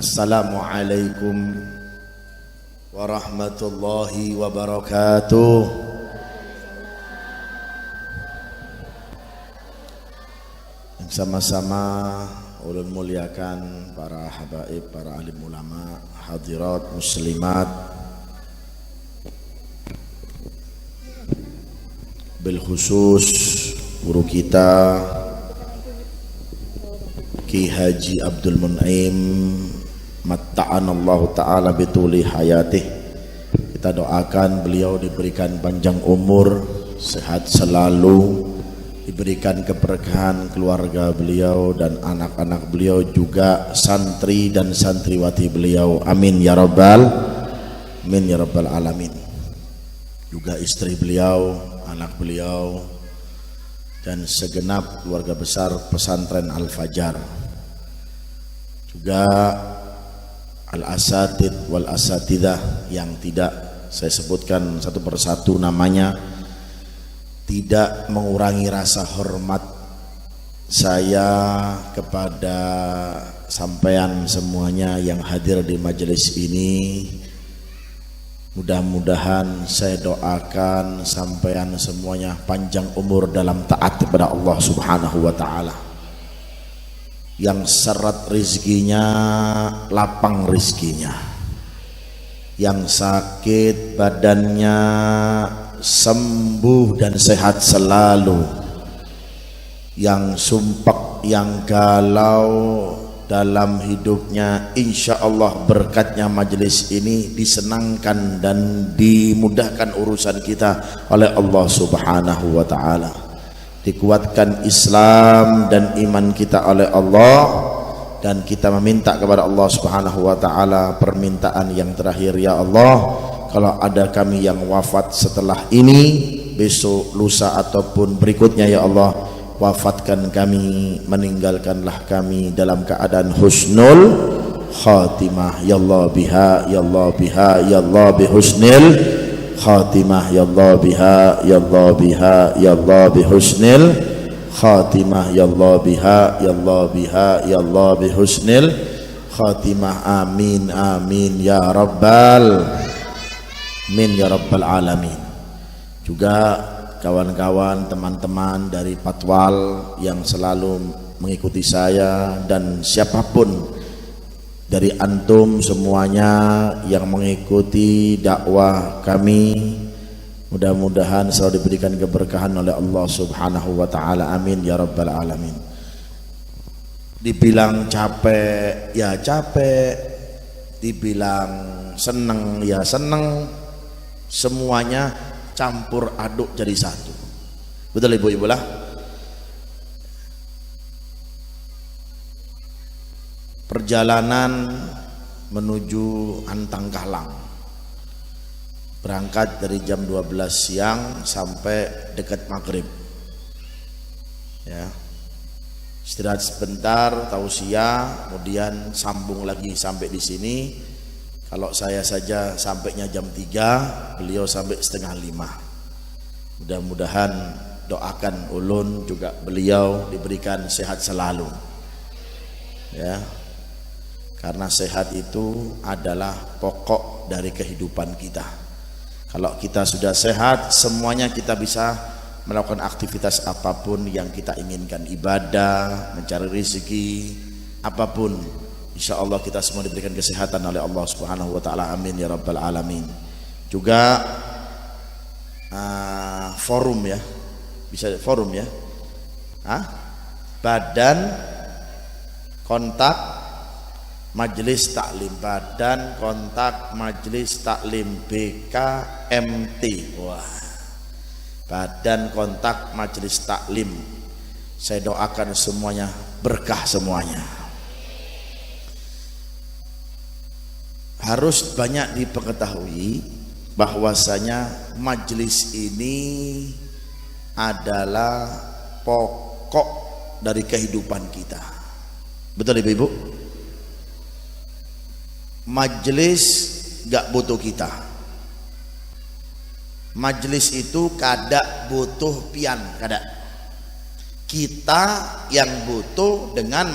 Assalamualaikum warahmatullahi wabarakatuh. Yang sama-sama ulun muliakan para habaib, para alim ulama, hadirat muslimat, bil khusus guru kita Ki Haji Abdul Mun'im matta'anallahu ta'ala bituli hayatih. Kita doakan beliau diberikan panjang umur, sehat selalu, diberikan keberkahan keluarga beliau dan anak-anak beliau, juga santri dan santriwati beliau, amin ya rabbal alamin. Juga istri beliau, anak beliau, dan segenap keluarga besar pesantren Al-Fajar, juga al-asatid wal asatidah yang tidak saya sebutkan satu persatu namanya, tidak mengurangi rasa hormat saya kepada sampean semuanya yang hadir di majelis ini. Mudah-mudahan saya doakan sampean semuanya panjang umur dalam taat kepada Allah Subhanahu wa ta'ala, yang seret rizkinya lapang rizkinya, yang sakit badannya sembuh dan sehat selalu, yang sumpek, yang galau dalam hidupnya, insya Allah berkatnya majelis ini disenangkan dan dimudahkan urusan kita oleh Allah Subhanahu wa ta'ala. Dikuatkan Islam dan iman kita oleh Allah, dan kita meminta kepada Allah Subhanahu wa ta'ala permintaan yang terakhir, ya Allah, kalau ada kami yang wafat setelah ini, besok, lusa ataupun berikutnya, ya Allah, wafatkan kami, meninggalkanlah kami dalam keadaan husnul khatimah, ya Allah biha, ya Allah biha, ya Allah bihusnil khatimah, ya Allah biha, ya Allah biha, ya Allah bihusnil khatimah, ya Allah biha, ya Allah biha, ya Allah bihusnil khatimah, amin amin ya rabbal alamin. Juga kawan-kawan, teman-teman dari Patwal yang selalu mengikuti saya, dan siapapun dari antum semuanya yang mengikuti dakwah kami, mudah-mudahan selalu diberikan keberkahan oleh Allah Subhanahu wa ta'ala, amin ya rabbal alamin. Dibilang capek ya capek, dibilang seneng ya seneng, semuanya campur aduk jadi satu. Betul ibu-ibu lah. Perjalanan menuju Antang Kahlang, berangkat dari jam 12 siang sampai dekat maghrib, ya, istirahat sebentar, tausiah, kemudian sambung lagi sampai di sini. Kalau saya saja sampainya jam 3, beliau sampai setengah 5. Mudah-mudahan doakan ulun juga beliau diberikan sehat selalu, ya, karena sehat itu adalah pokok dari kehidupan kita. Kalau kita sudah sehat, semuanya kita bisa melakukan aktivitas apapun yang kita inginkan, ibadah, mencari rezeki, apapun. Insya Allah kita semua diberikan kesehatan oleh Allah Subhanahu wa ta'ala, amin ya rabbal alamin. Juga forum, ya, bisa forum, ya, badan kontak majelis taklim, badan kontak majelis taklim BKMT. Wah, badan kontak majelis taklim, saya doakan semuanya berkah semuanya. Harus banyak diketahui bahwasanya majelis ini adalah pokok dari kehidupan kita. Betul ibu-ibu? Majelis gak butuh kita. Majelis itu kada butuh pian, kada. Kita yang butuh dengan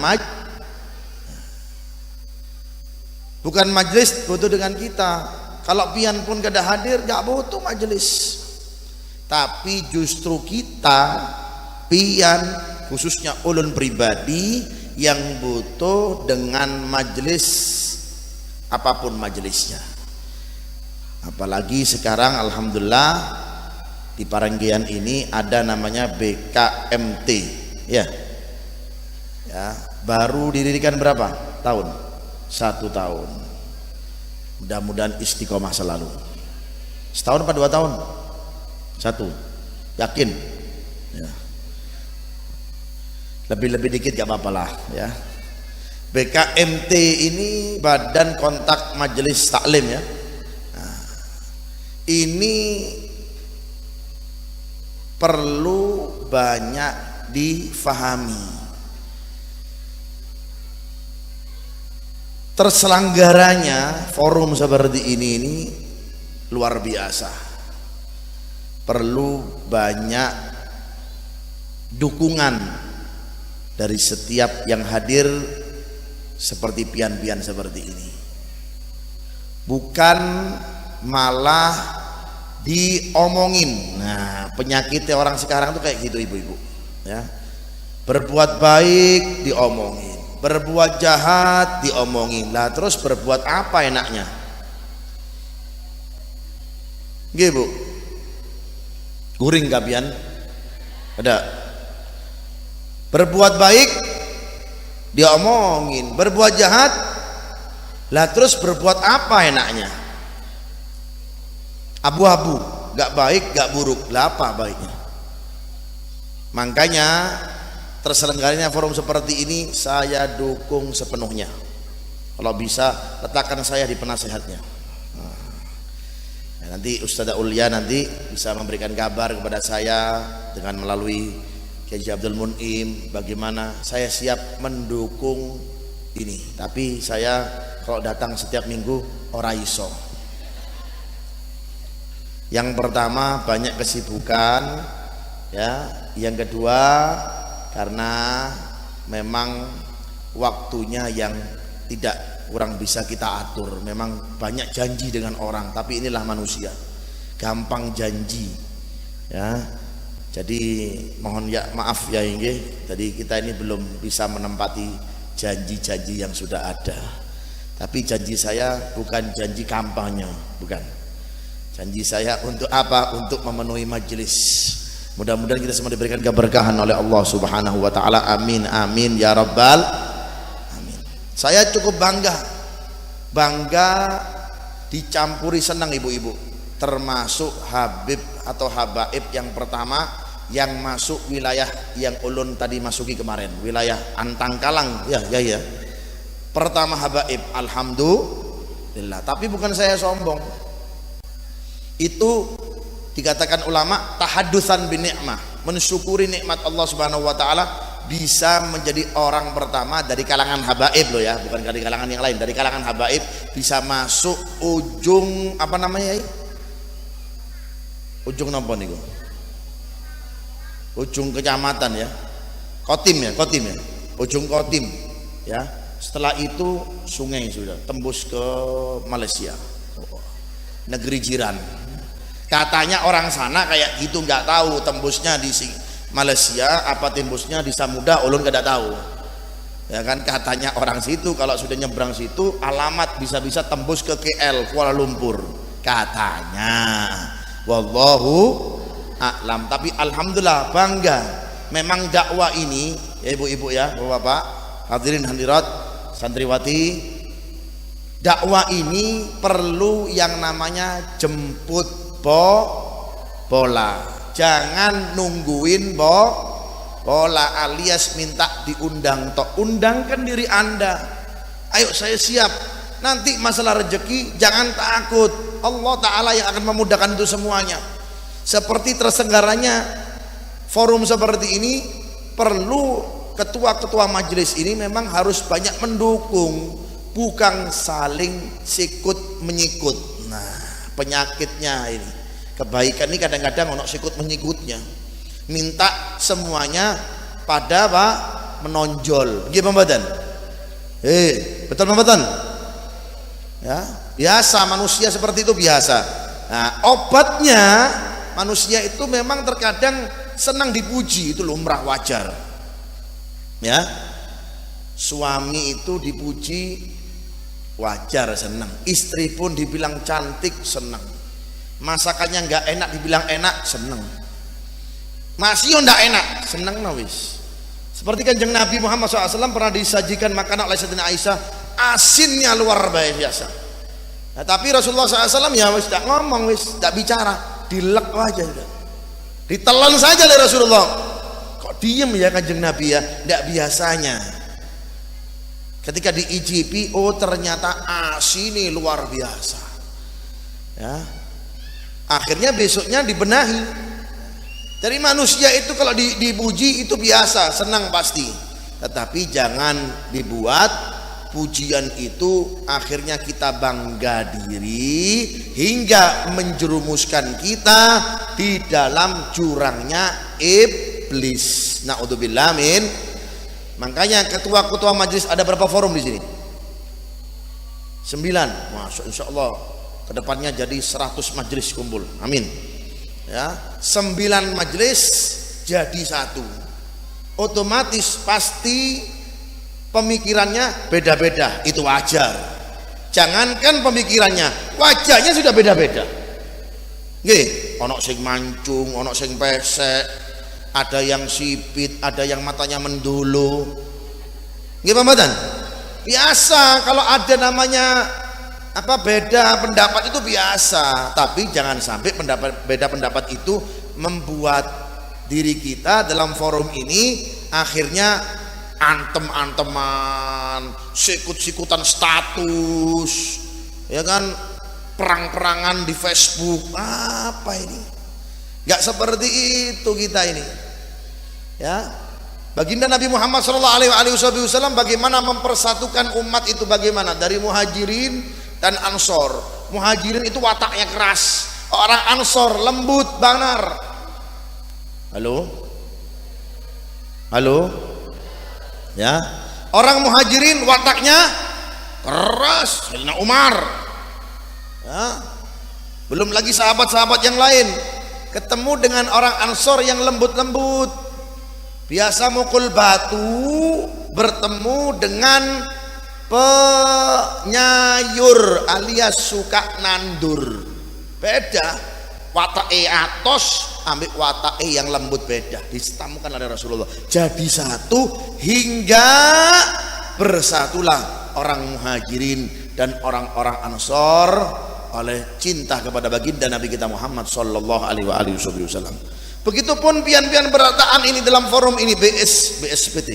Bukan majelis butuh dengan kita. Kalau pian pun kada hadir, gak butuh majelis. Tapi justru kita pian, khususnya ulun pribadi, yang butuh dengan majelis apapun majelisnya. Apalagi sekarang alhamdulillah di Paranggian ini ada namanya BKMT, ya, baru didirikan berapa tahun? 1 tahun. Mudah-mudahan istiqomah selalu. Setahun apa 2 tahun? 1. Yakin? Ya. Lebih-lebih dikit gak apa-apa lah, ya. BKMT ini Badan Kontak Majelis Taklim, ya. Nah, ini perlu banyak difahami. Terselenggaranya forum seperti ini luar biasa. Perlu banyak dukungan dari setiap yang hadir seperti pian-pian seperti ini. Bukan malah diomongin. Nah, penyakitnya orang sekarang tuh kayak gitu, ibu-ibu, ya. Berbuat baik diomongin, berbuat jahat diomongin. Lah terus berbuat apa enaknya? Nggih, Bu. Guring kapian? Ada. Berbuat baik diomongin, berbuat jahat. Lah terus berbuat apa enaknya? Abu-abu, gak baik, gak buruk. Lah apa baiknya? Makanya terselenggaranya forum seperti ini saya dukung sepenuhnya. Kalau bisa letakkan saya di penasehatnya. Nah, nanti Ustazah Ulia nanti bisa memberikan kabar kepada saya dengan melalui Kiai Abdul Mun'im bagaimana saya siap mendukung ini. Tapi saya kalau datang setiap minggu ora iso. Yang pertama banyak kesibukan, ya. Yang kedua karena memang waktunya yang tidak kurang bisa kita atur. Memang banyak janji dengan orang, tapi inilah manusia, gampang janji, ya. Jadi mohon ya maaf ya inggih, jadi kita ini belum bisa menempati janji-janji yang sudah ada. Tapi janji saya bukan janji kampanye, bukan. Janji saya untuk apa? Untuk memenuhi majelis. Mudah-mudahan kita semua diberikan keberkahan oleh Allah Subhanahu wa taala. Amin amin ya rabbal amin. Saya cukup bangga dicampuri senang ibu-ibu, termasuk Habib atau Habaib yang pertama yang masuk wilayah yang ulun tadi masuki kemarin, wilayah Antangkalang, ya. Pertama Habaib, alhamdulillah. Tapi bukan saya sombong. Itu dikatakan ulama tahaddusan bin ni'mah, mensyukuri nikmat Allah Subhanahu wa taala, bisa menjadi orang pertama dari kalangan habaib loh ya, bukan dari kalangan yang lain, dari kalangan habaib bisa masuk ujung apa namanya ya? Ujung nopo niku? Ujung kecamatan ya. Kotim ya. Ujung Kotim ya. Setelah itu sungai sudah tembus ke Malaysia. Negeri jiran. Katanya orang sana kayak gitu, nggak tahu tembusnya di Malaysia apa tembusnya di Samudra, ulun nggak tahu. Ya kan, katanya orang situ kalau sudah nyebrang situ alamat bisa-bisa tembus ke KL Kuala Lumpur katanya. Wallahu a'lam. Tapi alhamdulillah bangga. Memang dakwah ini ya ibu-ibu ya, bapak-bapak, hadirin hadirat, santriwati, dakwah ini perlu yang namanya jemput bola. Jangan nungguin bola alias minta diundang. Undangkan diri Anda. Ayo saya siap. Nanti masalah rezeki jangan takut. Allah Ta'ala yang akan memudahkan itu semuanya. Seperti terselenggaranya forum seperti ini, perlu ketua-ketua majelis ini memang harus banyak mendukung, bukan saling sikut menyikut. Nah, penyakitnya ini, kebaikan ini kadang-kadang ono sikut menyikutnya, minta semuanya pada menonjol. Nggih pembadan, betul pembadan. Ya, biasa manusia seperti itu biasa. Nah, obatnya manusia itu memang terkadang senang dipuji, itu lumrah wajar. Ya, suami itu dipuji wajar, senang. Istri pun dibilang cantik, senang. Masakannya nggak enak dibilang enak, senang. Masih nggak enak, senang nawis. Seperti Kanjeng Nabi Muhammad SAW pernah disajikan makanan oleh Sayyidatina Aisyah, asinnya luar biasa. Nah, tapi Rasulullah SAW ya wis tidak ngomong, wis tidak bicara, dilek aja, ditelan saja oleh Rasulullah. Kok diem ya Kanjeng Nabi ya? Tidak biasanya. Ketika diicipi, oh ternyata asinnya luar biasa. Ya, akhirnya besoknya dibenahi. Jadi manusia itu kalau dipuji itu biasa, senang pasti. Tetapi jangan dibuat pujian itu akhirnya kita bangga diri hingga menjerumuskan kita di dalam jurangnya iblis. Naudzubillah min. Makanya ketua-ketua majelis ada berapa forum di sini? 9. Insya Allah kedepannya jadi 100 majelis kumpul. Amin. Ya, 9 majelis jadi 1. Otomatis pasti pemikirannya beda-beda, itu wajar. Jangankan pemikirannya, wajahnya sudah beda-beda. Nggih, ono sing mancung, ono sing pesek, ada yang sipit, ada yang matanya mendulu. Nggih, Pamatan? Biasa kalau ada namanya beda pendapat itu biasa, tapi jangan sampai beda pendapat itu membuat diri kita dalam forum ini akhirnya antem-anteman, sikut-sikutan status, ya kan, perang-perangan di Facebook. Apa ini? Gak seperti itu kita ini. Ya, baginda Nabi Muhammad SAW bagaimana mempersatukan umat itu, bagaimana dari muhajirin dan ansor. Muhajirin itu wataknya keras, orang ansor lembut banar. Halo ya, orang muhajirin wataknya keras, Sayyidina Umar ya. Belum lagi sahabat-sahabat yang lain, ketemu dengan orang ansor yang lembut-lembut, biasa mukul batu, bertemu dengan penyayur alias suka nandur. Beda watake atos ambil watake yang lembut, beda. Ditemukan oleh Rasulullah jadi satu hingga bersatulah orang muhajirin dan orang-orang ansor oleh cinta kepada baginda Nabi kita Muhammad sallallahu alaihi wasallam. Begitupun pian-pian berataan ini dalam forum ini, BSPT,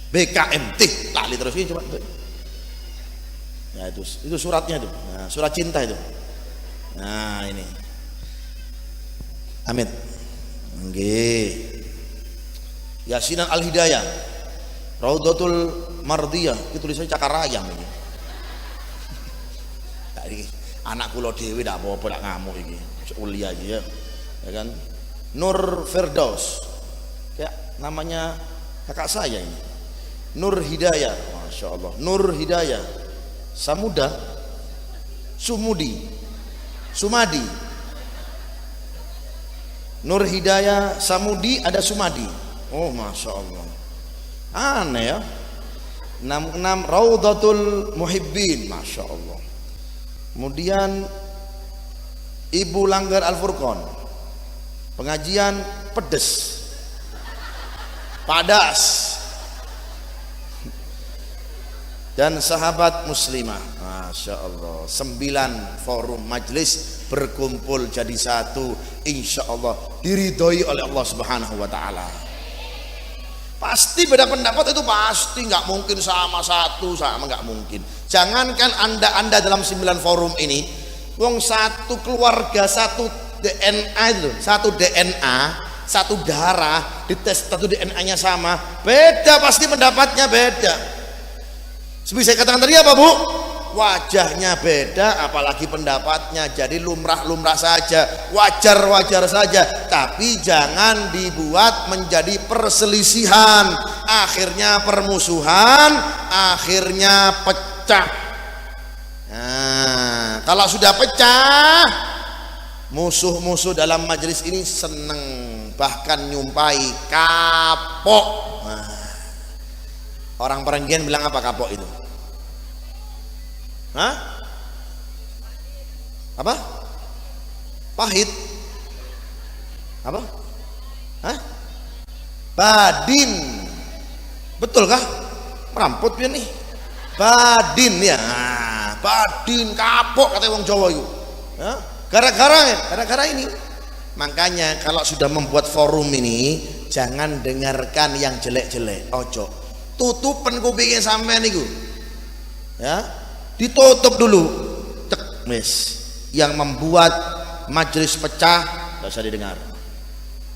BKMT, lali terus ini coba. Ya itu suratnya itu. Nah, surat cinta itu. Nah, ini. Amin. Nggih. Yasinan Al-Hidayah. Raudatul Mardiyah, itu tulisannya cakar ayam ini. Tadi anak kula dhewe ndak apa-apa ndak ngamuk iki. Ulia aja ya. Ya kan? Nur Firdaus. Kayak namanya kakak saya ini. Nur Hidayah, Masya Allah. Nur Hidayah, Samuda, Sumudi, Sumadi. Nur Hidayah, Samudi, ada Sumadi. Oh, Masya Allah. Aneh ya. 66 Raudatul Muhibbin, Masya Allah. Kemudian Ibu Langgar Al-Furqon, pengajian pedes, padas, dan sahabat muslimah. Masya Allah, 9 forum majlis berkumpul jadi satu, insya Allah diridhoi oleh Allah Subhanahu wa Ta'ala. Pasti beda pendapat itu pasti, nggak mungkin sama nggak mungkin. Jangankan anda dalam 9 forum ini, wong satu keluarga, satu DNA itu, satu DNA, satu darah, dites satu DNA-nya sama, beda pasti pendapatnya beda. Seperti saya katakan tadi apa Bu? Wajahnya beda, apalagi pendapatnya. Jadi lumrah-lumrah saja, wajar-wajar saja, tapi jangan dibuat menjadi perselisihan, akhirnya permusuhan, akhirnya pecah. Nah, kalau sudah pecah, musuh-musuh dalam majelis ini seneng, bahkan nyumpai kapok. Nah, orang Perenggian bilang apa kapok itu? Hah? Apa? Pahit? Apa? Hah? Badin. Betul kah? Meramput ya nih. Badin ya. Nah, badin kapok kata wong Jawa itu. Ya? Gara-gara ini. Makanya kalau sudah membuat forum ini jangan dengarkan yang jelek-jelek. Ojo. Tutupen kupingnya sampean niku. Ya. Ditutup dulu. Cek, wis. Yang membuat majelis pecah tidak usah didengar.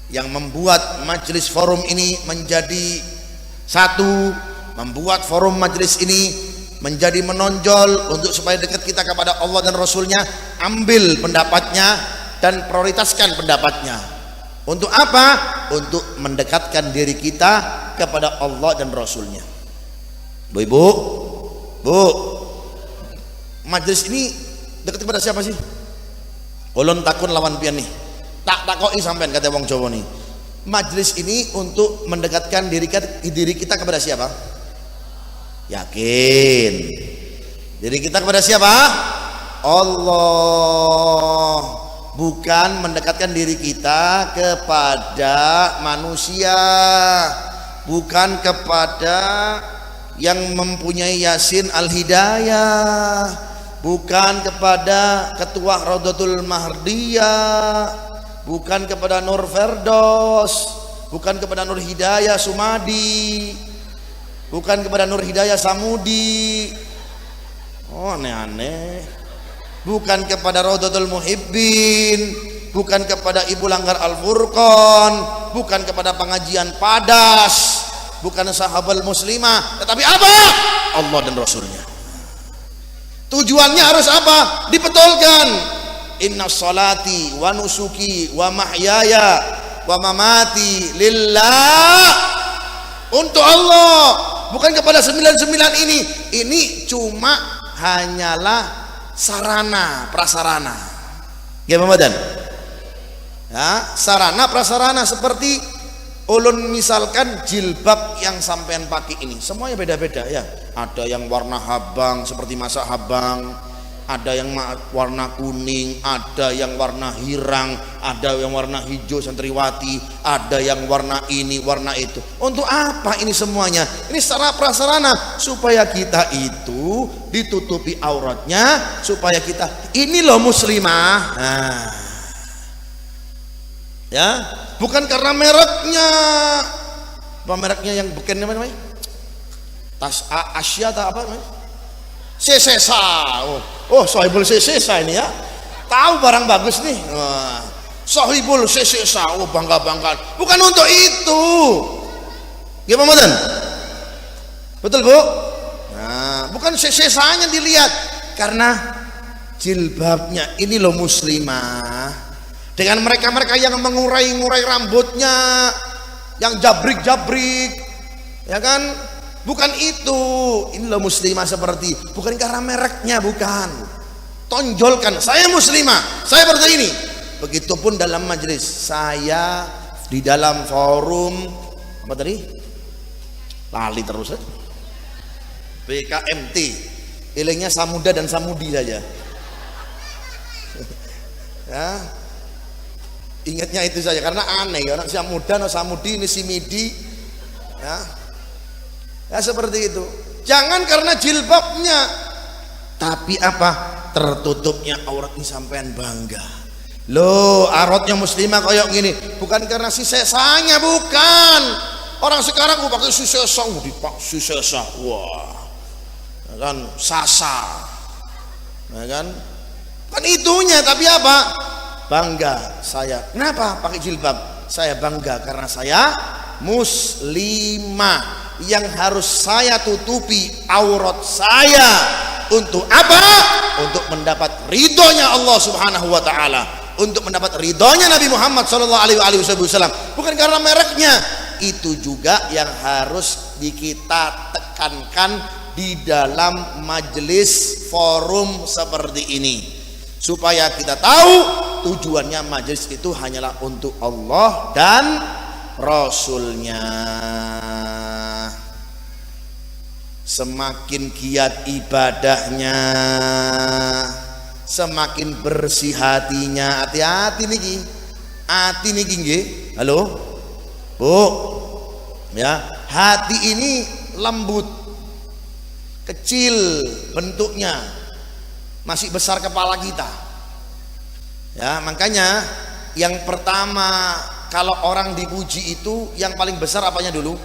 Yang membuat majelis forum ini menjadi satu, membuat forum majelis ini menjadi menonjol untuk supaya dekat kita kepada Allah dan Rasulnya, ambil pendapatnya dan prioritaskan pendapatnya. Untuk apa? Untuk mendekatkan diri kita kepada Allah dan Rasulnya. Bu, majelis ini dekat kepada siapa sih? Ulun takun lawan pian nih. Tak takoki sampean kata wong Jawa nih. Majelis ini untuk mendekatkan diri kita kepada siapa? Yakin. Diri kita kepada siapa? Allah. Bukan mendekatkan diri kita kepada manusia. Bukan kepada yang mempunyai Yasin Al-Hidayah, bukan kepada ketua Raudatul Mahrdiyah, bukan kepada Nur Ferdos, bukan kepada Nur Hidayah Sumadi, bukan kepada Nur Hidayah Samudi. Oh, aneh-aneh. Bukan kepada Raudatul Muhibbin, bukan kepada Ibu Langgar Al-Furqan, bukan kepada pengajian Padas, bukan sahabat muslimah, tetapi apa? Allah dan Rasulnya. Tujuannya harus apa? Dibetulkan. Inna salati wa nusuki wa mahyaya wa mamati lillah, untuk Allah, bukan kepada 99 ini. Ini cuma hanyalah sarana prasarana. Ya Ramadan. Ya, sarana prasarana seperti ulun misalkan jilbab yang sampean pakai ini semuanya beda-beda ya. Ada yang warna habang seperti masak habang, ada yang warna kuning, ada yang warna hirang, ada yang warna hijau santriwati, ada yang warna ini warna itu. Untuk apa ini semuanya? Ini secara prasarana supaya kita itu ditutupi auratnya, supaya kita ini loh muslimah. Nah, ya, bukan karena mereknya. Apa mereknya yang beken namanya? Tas Asia atau apa namanya? Sesesa. Oh, Sohibul Sesesa ini ya. Tahu barang bagus nih. Wah, Sohibul Sesesa. Oh, bangga-banggaan. Bukan untuk itu. Gimana, Madan? Betul, Bu? Nah, bukan sesesanya dilihat, karena jilbabnya ini loh muslimah. Dengan mereka-mereka yang mengurai-ngurai rambutnya, yang jabrik-jabrik, ya kan? Bukan itu. Ini loh muslimah seperti, bukan karena mereknya, bukan. Tonjolkan, saya muslimah, saya seperti ini. Begitupun dalam majelis, saya di dalam forum apa tadi? Lali terus ya. BKMT, ilengnya Samuda dan Samudi saja. Ya. Ingatnya itu saja karena aneh orang Samuda no Samudi ini Simidi. Ya. Ya seperti itu. Jangan karena jilbabnya, tapi apa? Tertutupnya aurat ini sampean bangga. Loh, auratnya muslimah kayak gini, bukan karena si sesanya, bukan. Orang sekarang pakai si sesa, dipak si sesa. Wah. Ya kan sasa. Ya kan? Kan itunya, tapi apa? Bangga saya. Kenapa pakai jilbab? Saya bangga karena saya muslimah. Yang harus saya tutupi aurat saya untuk apa? Untuk mendapat ridhonya Allah Subhanahu wa taala, untuk mendapat ridhonya Nabi Muhammad sallallahu alaihi wasallam, bukan karena mereknya. Itu juga yang harus kita tekankan di dalam majelis forum seperti ini, supaya kita tahu tujuannya majelis itu hanyalah untuk Allah dan Rasulnya. Semakin giat ibadahnya, semakin bersih hatinya. Hati-hati niki, hati niki nggih. Halo Bu, ya, hati ini lembut, kecil bentuknya, masih besar kepala kita. Ya, makanya yang pertama kalau orang dipuji itu yang paling besar apanya dulu?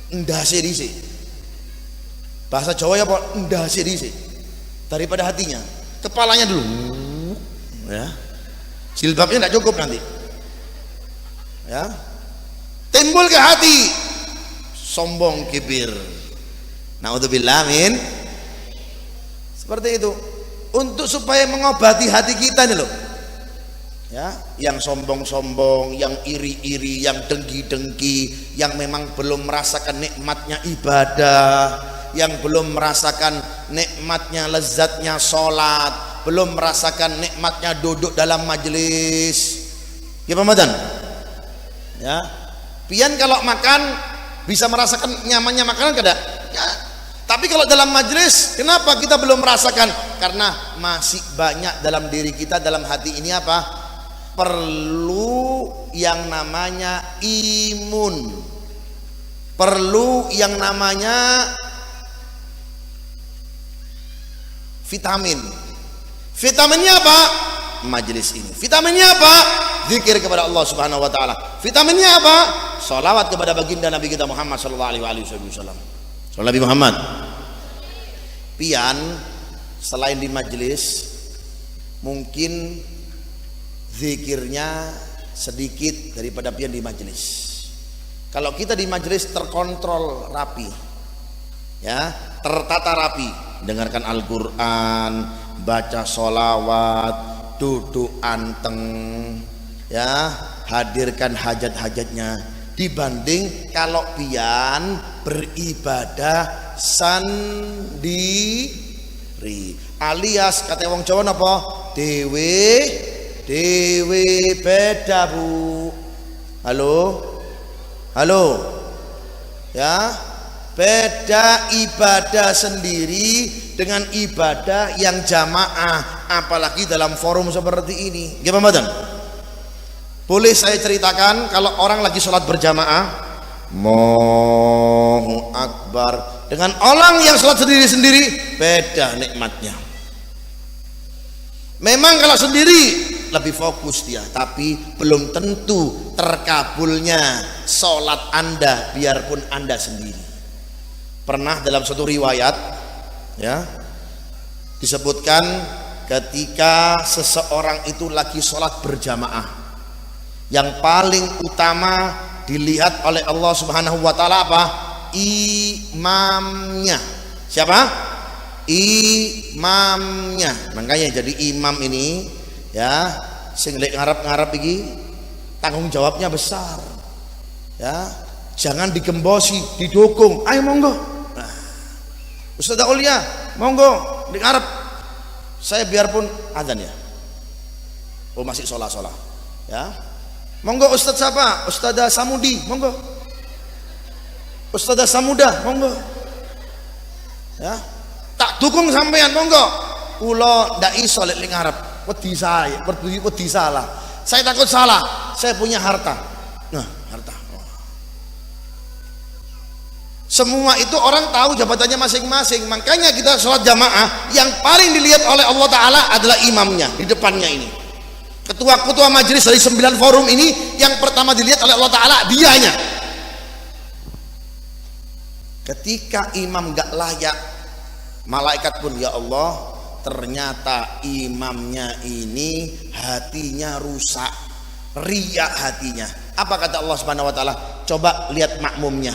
Ndase dhisik. Bahasa Jawa ya apa? Ndase dhisik. Daripada hatinya, kepalanya dulu. Ya. Jilbabnya enggak cukup nanti. Ya. Timbul ke hati sombong, kibir. Naudzubillah min. Seperti itu. Untuk supaya mengobati hati kita nih loh. Ya, yang sombong-sombong, yang iri-iri, yang dengki-dengki, yang memang belum merasakan nikmatnya ibadah, yang belum merasakan nikmatnya lezatnya sholat, belum merasakan nikmatnya duduk dalam majelis. Ya Ramadan. Ya. Pian kalau makan bisa merasakan nyamannya makanan kada? Ya. Tapi kalau dalam majelis, kenapa kita belum merasakan? Karena masih banyak dalam diri kita, dalam hati ini apa? Perlu yang namanya imun, perlu yang namanya vitamin. Vitaminnya apa? Majelis ini. Vitaminnya apa? Zikir kepada Allah Subhanahu wa taala. Vitaminnya apa? Shalawat kepada baginda Nabi kita Muhammad sallallahu alaihi wasallam. Nabi Muhammad. Pian selain di majelis mungkin zikirnya sedikit daripada pian di majelis. Kalau kita di majelis terkontrol rapi, ya, tertata rapi, dengarkan Al-Quran, baca sholawat, duduk anteng, ya, hadirkan hajat-hajatnya, dibanding kalau pian beribadah sendiri, alias kata wong Jawa napa? Dewe beda Bu. Halo ya, beda ibadah sendiri dengan ibadah yang jamaah, apalagi dalam forum seperti ini. Gimana Ramadan? Boleh saya ceritakan kalau orang lagi sholat berjamaah, Allahu Akbar, dengan orang yang sholat sendiri-sendiri beda nikmatnya. Memang kalau sendiri lebih fokus dia, tapi belum tentu terkabulnya sholat Anda biarpun Anda sendiri. Pernah dalam suatu riwayat, ya, disebutkan ketika seseorang itu lagi sholat berjamaah, yang paling utama dilihat oleh Allah Subhanahu wa taala apa? Imamnya. Siapa? Imamnya. Makanya jadi imam ini, ya, sing lek ngarep-ngarep iki tanggung jawabnya besar. Ya, jangan digembosi, didukung. Ayo monggo. Nah, Ustaz Aulia, monggo di ngarep. Saya biarpun adzan ya. Oh masih sholat. Ya. Monggo Ustaz siapa? Ustazah Samudi, monggo. Ustazah Samuda, monggo. Ya. Tak dukung sampean, monggo. Kula ndak iso lek ngarep. Wedi saya, wedi salah. Saya takut salah. Saya punya harta. Nah, harta. Oh. Semua itu orang tahu jabatannya masing-masing. Makanya kita sholat jamaah, yang paling dilihat oleh Allah Ta'ala adalah imamnya di depannya ini. Ketua-ketua majelis dari 9 forum ini, yang pertama dilihat oleh Allah Ta'ala dianya. Ketika imam gak layak, malaikat pun, ya Allah, ternyata imamnya ini hatinya rusak, riak hatinya. Apa kata Allah Subhanahu wa taala? Coba lihat makmumnya.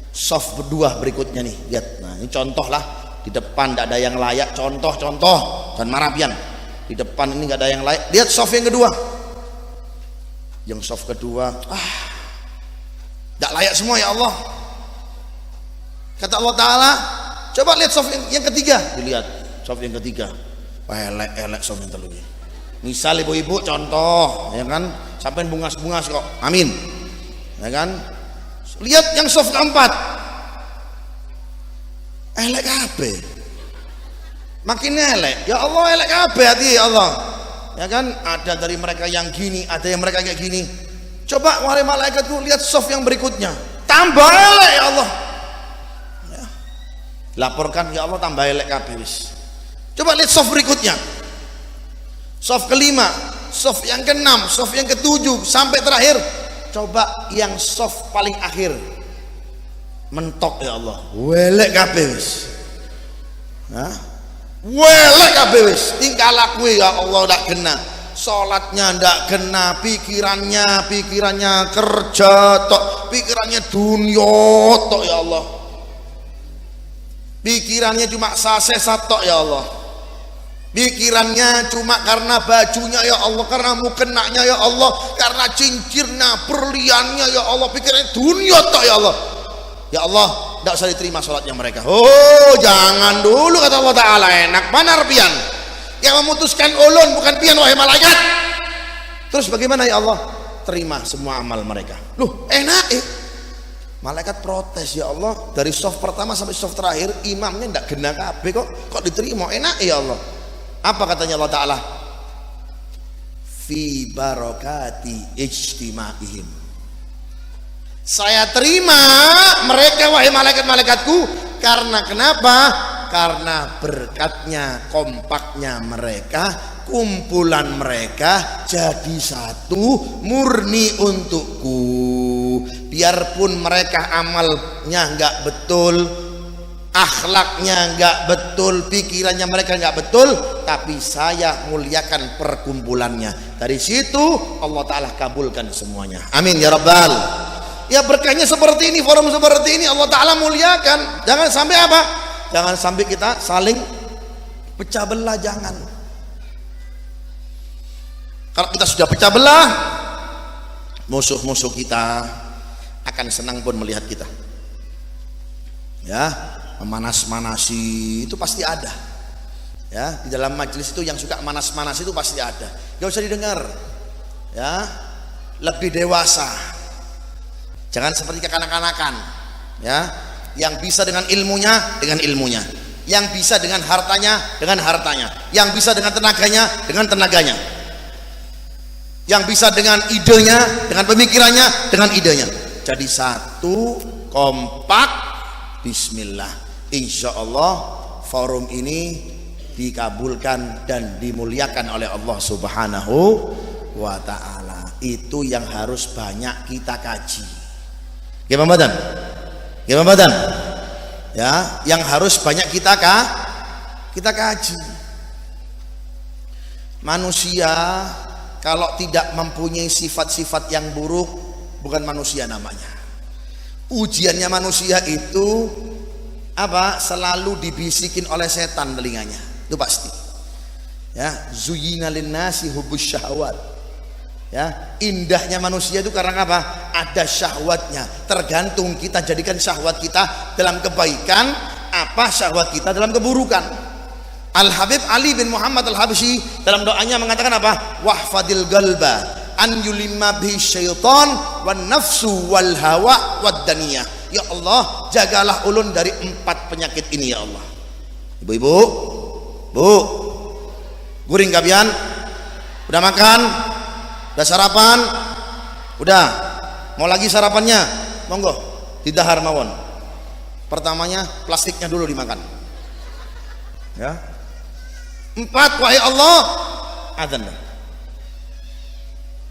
Soft berdua berikutnya nih, lihat. Nah, ini contoh lah, di depan tidak ada yang layak, contoh dan marapian. Di depan ini nggak ada yang layak. Lihat soft yang kedua. Yang soft kedua, tidak layak semua ya Allah. Kata Allah Ta'ala, Coba lihat soft yang ketiga, dilihat soft yang ketiga. Wah, elek soft yang telu. Misal ibu-ibu contoh, ya kan, sampai bungas-bungas kok. Amin. Ya kan? Lihat yang soft keempat. Elek kabeh. Makin elek. Ya Allah, elek kabeh hati ya Allah. Ya kan, ada dari mereka yang gini, ada yang mereka kayak gini. Coba wahai malaikatku, lihat soft yang berikutnya. Tambah elek ya Allah. Ya. Laporkan ya Allah, tambah elek kabeh wis. Coba lihat soft berikutnya. Soft kelima, soft yang keenam, soft yang ketujuh sampai terakhir. Coba yang soft paling akhir. Mentok ya Allah. Welek kabeh wis. Hah? Welek kabeh wis. Tingkah laku ya Allah ndak kena. Salatnya ndak kena, pikirannya kerja tok, pikirannya dunia tok ya Allah. Pikirannya cuma sasesat tok ya Allah. Pikirannya cuma karena bajunya ya Allah, karena mukenanya ya Allah, karena cincirnya, berliannya ya Allah, pikirannya dunia tok ya Allah. Ya Allah, tidak usah diterima sholatnya mereka. Oh, jangan dulu kata Allah Ta'ala, enak mana pian. Yang memutuskan ulun bukan pian wahai malaikat. Terus bagaimana ya Allah? Terima semua amal mereka. Loh, enak Malaikat protes ya Allah, dari soft pertama sampai soft terakhir imamnya tidak kena kabeh kok diterima, enak ya Allah. Apa katanya Allah Ta'ala? Fi barakati ijtima'ihim. Saya terima mereka wahai malaikat-malaikatku karena kenapa? Karena berkatnya, kompaknya mereka, kumpulan mereka jadi satu, murni untukku. Biarpun mereka amalnya enggak betul, akhlaknya enggak betul, pikirannya mereka enggak betul, tapi saya muliakan perkumpulannya. Dari situ Allah Ta'ala kabulkan semuanya. Amin ya Rabbal. Ya berkahnya seperti ini, forum seperti ini Allah Ta'ala muliakan. Jangan sampai apa? Jangan sampai kita saling pecah belah, jangan. Kalau kita sudah pecah belah, musuh-musuh kita akan senang pun melihat kita. Ya, memanas-manasi itu pasti ada. Ya, di dalam majelis itu yang suka manas-manasi itu pasti ada. Gak usah didengar. Ya, lebih dewasa. Jangan seperti kekanak-kanakan, ya. Yang bisa dengan ilmunya, yang bisa dengan hartanya, yang bisa dengan tenaganya, yang bisa dengan idenya, dengan pemikirannya, dengan idenya. Jadi satu, kompak, bismillah. Insya Allah forum ini dikabulkan dan dimuliakan oleh Allah Subhanahu wa Ta'ala. Itu yang harus banyak kita kaji. Gimana badan? Ya, yang harus banyak kita kaji. Manusia kalau tidak mempunyai sifat-sifat yang buruk, bukan manusia namanya. Ujiannya manusia itu apa? Selalu dibisikin oleh setan telinganya. Itu pasti. Ya, zuyyina linnasi hubbus syahwat. Ya, indahnya manusia itu karena apa? Ada syahwatnya. Tergantung kita jadikan syahwat kita dalam kebaikan, apa syahwat kita dalam keburukan. Al-Habib Ali bin Muhammad Al-Habsyi dalam doanya mengatakan apa? Wahfadil galba an yulimma bihi syaitan wan nafsu wal hawa wad daniyah. Ya Allah, jagalah ulun dari 4 penyakit ini ya Allah. Ibu-ibu, Bu, guring kabian? Udah makan? Udah sarapan? Udah. Mau lagi sarapannya? Monggo, didahar mawon. Pertamanya plastiknya dulu dimakan. Ya. 4, wahai Allah. Adzan.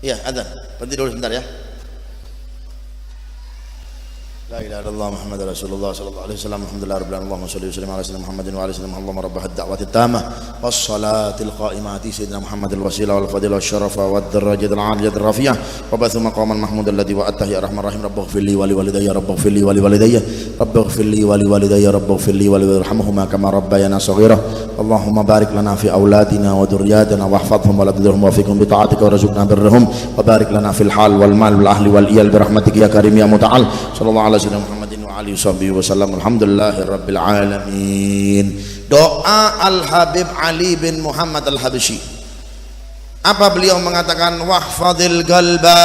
Iya, adzan. Berhenti dulu sebentar ya. La ilaha illallah Muhammad Rasulullah sallallahu alaihi wasallam. Alhamdulillahirabbil alamin. Allahumma shalli wa sallim ala sayyidina Muhammadin wa ala sayyidina Muhammad rabb ad-da'wati at-tammah was salatil qa'imati sayyidina Muhammadil wasila wal fadila wasyarafa wad darajatil 'aliyatir rafi'ah wa bathu maqaman mahmud alladhi wa'atahu ya arhamar rahim. Rabbighfir li wa li walidayya rabbighfir li wa li walidayya rabbighfir li wa li walidayya rabbighfir li wa li warhamhuma kama rabbayana shaghira. Allahumma barik lana fi auladina wa dhurriyyatina wahfadhhum wa la tudhirhum wa fikum bi ta'atika wa rzuqna birrahum wa barik lana fil hal wal mal wal ahli wal iyal bi rahmatika ya karim ya muta'al. Sallallahu alaihi Muhammadin wa alihi wasallam. Alhamdulillahirabbil alamin. Doa Al Habib Ali bin Muhammad Al Habsyi. Apa beliau mengatakan? Wahfadil qalba,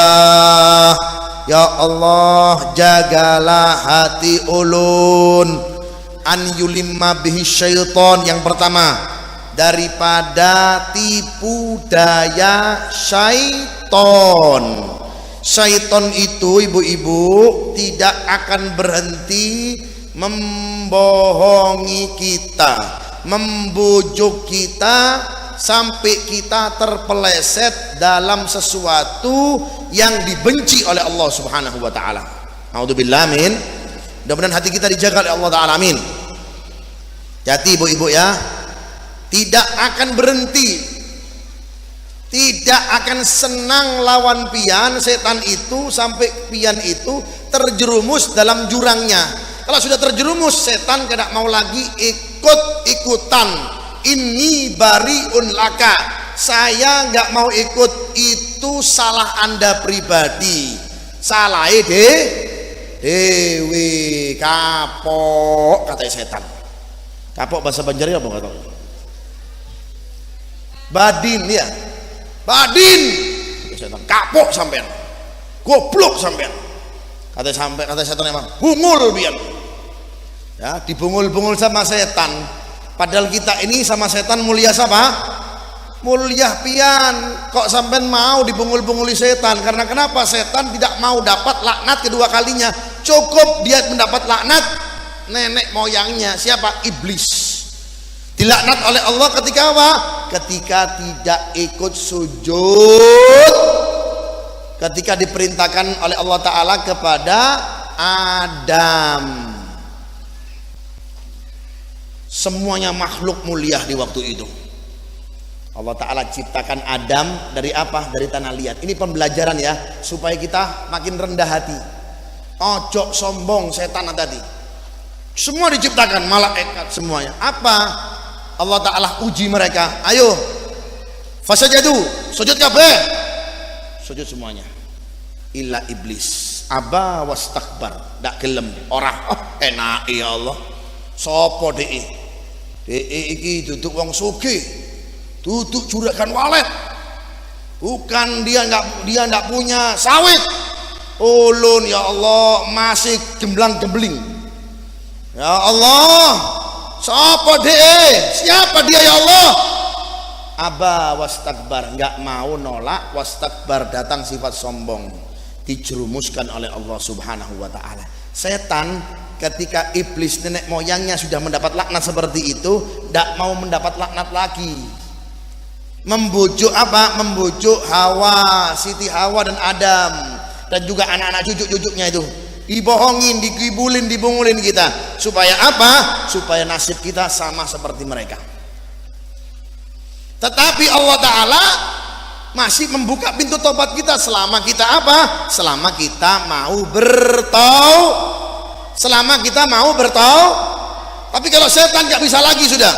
ya Allah jagalah hati ulun an yulimma bihi syaitan. Yang pertama, daripada tipu daya syaitan. Syaitan itu ibu-ibu tidak akan berhenti membohongi kita, membujuk kita sampai kita terpeleset dalam sesuatu yang dibenci oleh Allah Subhanahu wa taala. A'udzubillah min. Mudah-mudahan hati kita dijaga oleh Allah taala. Amin. Jadi ibu-ibu ya, tidak akan berhenti, tidak akan senang lawan pian setan itu sampai pian itu terjerumus dalam jurangnya. Kalau sudah terjerumus, setan tidak mau lagi ikut-ikutan. Ini bariun laka, saya nggak mau ikut, itu salah Anda pribadi. Salah dewe kapok, kata setan. Kapok bahasa Banjari apa nggak tahu? Badin ya. Badin, setan kapok sampean, goblok sampean. Kata setan emang bungul pian. Ya, dibungul-bungul sama setan. Padahal kita ini sama setan mulia siapa? Mulia pian. Kok sampean mau dibungul-bunguli setan? Karena kenapa? Setan tidak mau dapat laknat kedua kalinya. Cukup dia mendapat laknat nenek moyangnya. Siapa? Iblis. Dilaknat oleh Allah ketika apa? Ketika tidak ikut sujud, ketika diperintahkan oleh Allah Ta'ala kepada Adam. Semuanya makhluk mulia di waktu itu. Allah Ta'ala ciptakan Adam dari apa? Dari tanah liat. Ini pembelajaran ya, supaya kita makin rendah hati. Ojo sombong setan tadi. Semua diciptakan, malaikat semuanya. Apa? Allah Ta'ala uji mereka. Ayo fasajadu, sujud kabeh. Sujud semuanya. Illa iblis aba wastakbar, dak gelem. Orang enak ya Allah. Sopo dee iki duduk wong sugih, duduk juragan walet. Bukan dia nggak punya sawit. Ulun ya Allah masih gemblang-gembling. Ya Allah, siapa dia? Siapa dia ya Allah? Aba wastakbar, nggak mau nolak, wastakbar datang sifat sombong, dijerumuskan oleh Allah Subhanahu wa taala. Setan ketika iblis nenek moyangnya sudah mendapat laknat seperti itu, tidak mau mendapat laknat lagi. Membujuk apa? Membujuk Hawa, Siti Hawa dan Adam, dan juga anak-anak cucu-cucunya itu. Dibohongin, dikibulin, dibungulin kita. Supaya apa? Supaya nasib kita sama seperti mereka. Tetapi Allah Ta'ala masih membuka pintu tobat kita selama kita apa? Selama kita mau selama kita mau Tapi kalau setan nggak bisa lagi sudah.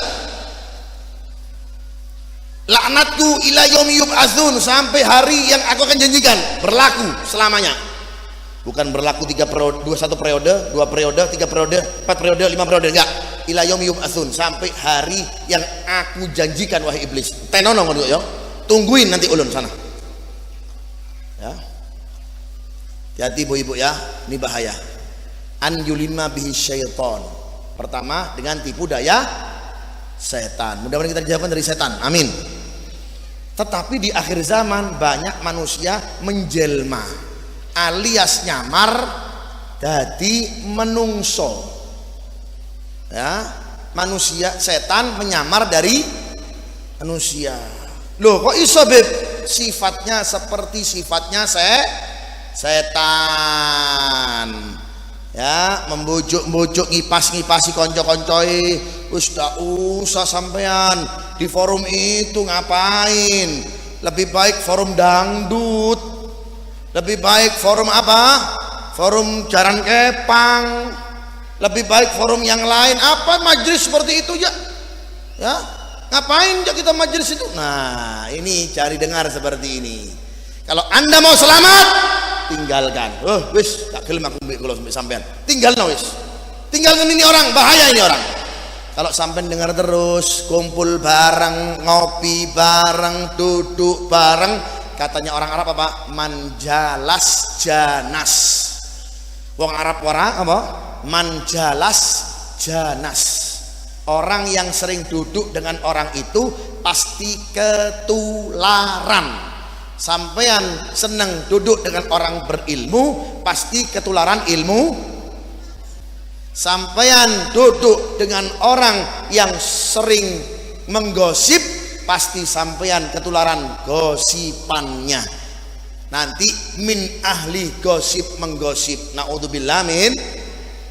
Laknatku ila yaumi yub'atsun, sampai hari yang aku akan janjikan, berlaku selamanya. Bukan berlaku 1 periode, 2 periode, 3 periode, 4 periode, 5 periode, enggak. Ila yaumi yub'atsun, sampai hari yang aku janjikan wahai iblis. Tenono ngono yo. Tungguin nanti ulun sana. Ya. Hati ibu-ibu ya, ini bahaya. An yulima bihi syaitan. Pertama dengan tipu daya setan. Mudah-mudahan kita dijauhkan dari setan. Amin. Tetapi di akhir zaman banyak manusia menjelma, alias nyamar jadi menungso. Ya, manusia, setan menyamar dari manusia. Loh, kok iso beb? Sifatnya seperti sifatnya setan. Ya, membujuk-bujuk, ngipas-ngipasi konco-koncoi. Usah sampean di forum itu ngapain? Lebih baik forum dangdut. Lebih baik forum apa? Forum jaran kepang. Lebih baik forum yang lain. Apa majelis seperti itu ya? Ya, ngapain ya kita majelis itu? Nah, ini cari dengar seperti ini. Kalau Anda mau selamat, tinggalkan. Wis tak gelem aku mbek kula sampean. Tinggalno wis. tinggal ini orang, bahaya ini orang. Kalau sampai dengar terus kumpul bareng, ngopi bareng, duduk bareng, katanya orang Arab apa? Manjalas janas. Wong Arab orang apa? Manjalas janas. Orang yang sering duduk dengan orang itu pasti ketularan. Sampean senang duduk dengan orang berilmu, pasti ketularan ilmu. Sampean duduk dengan orang yang sering menggosip, pasti sampean ketularan gosipannya. Nanti min ahli gosip menggosip. Naudzubillah min.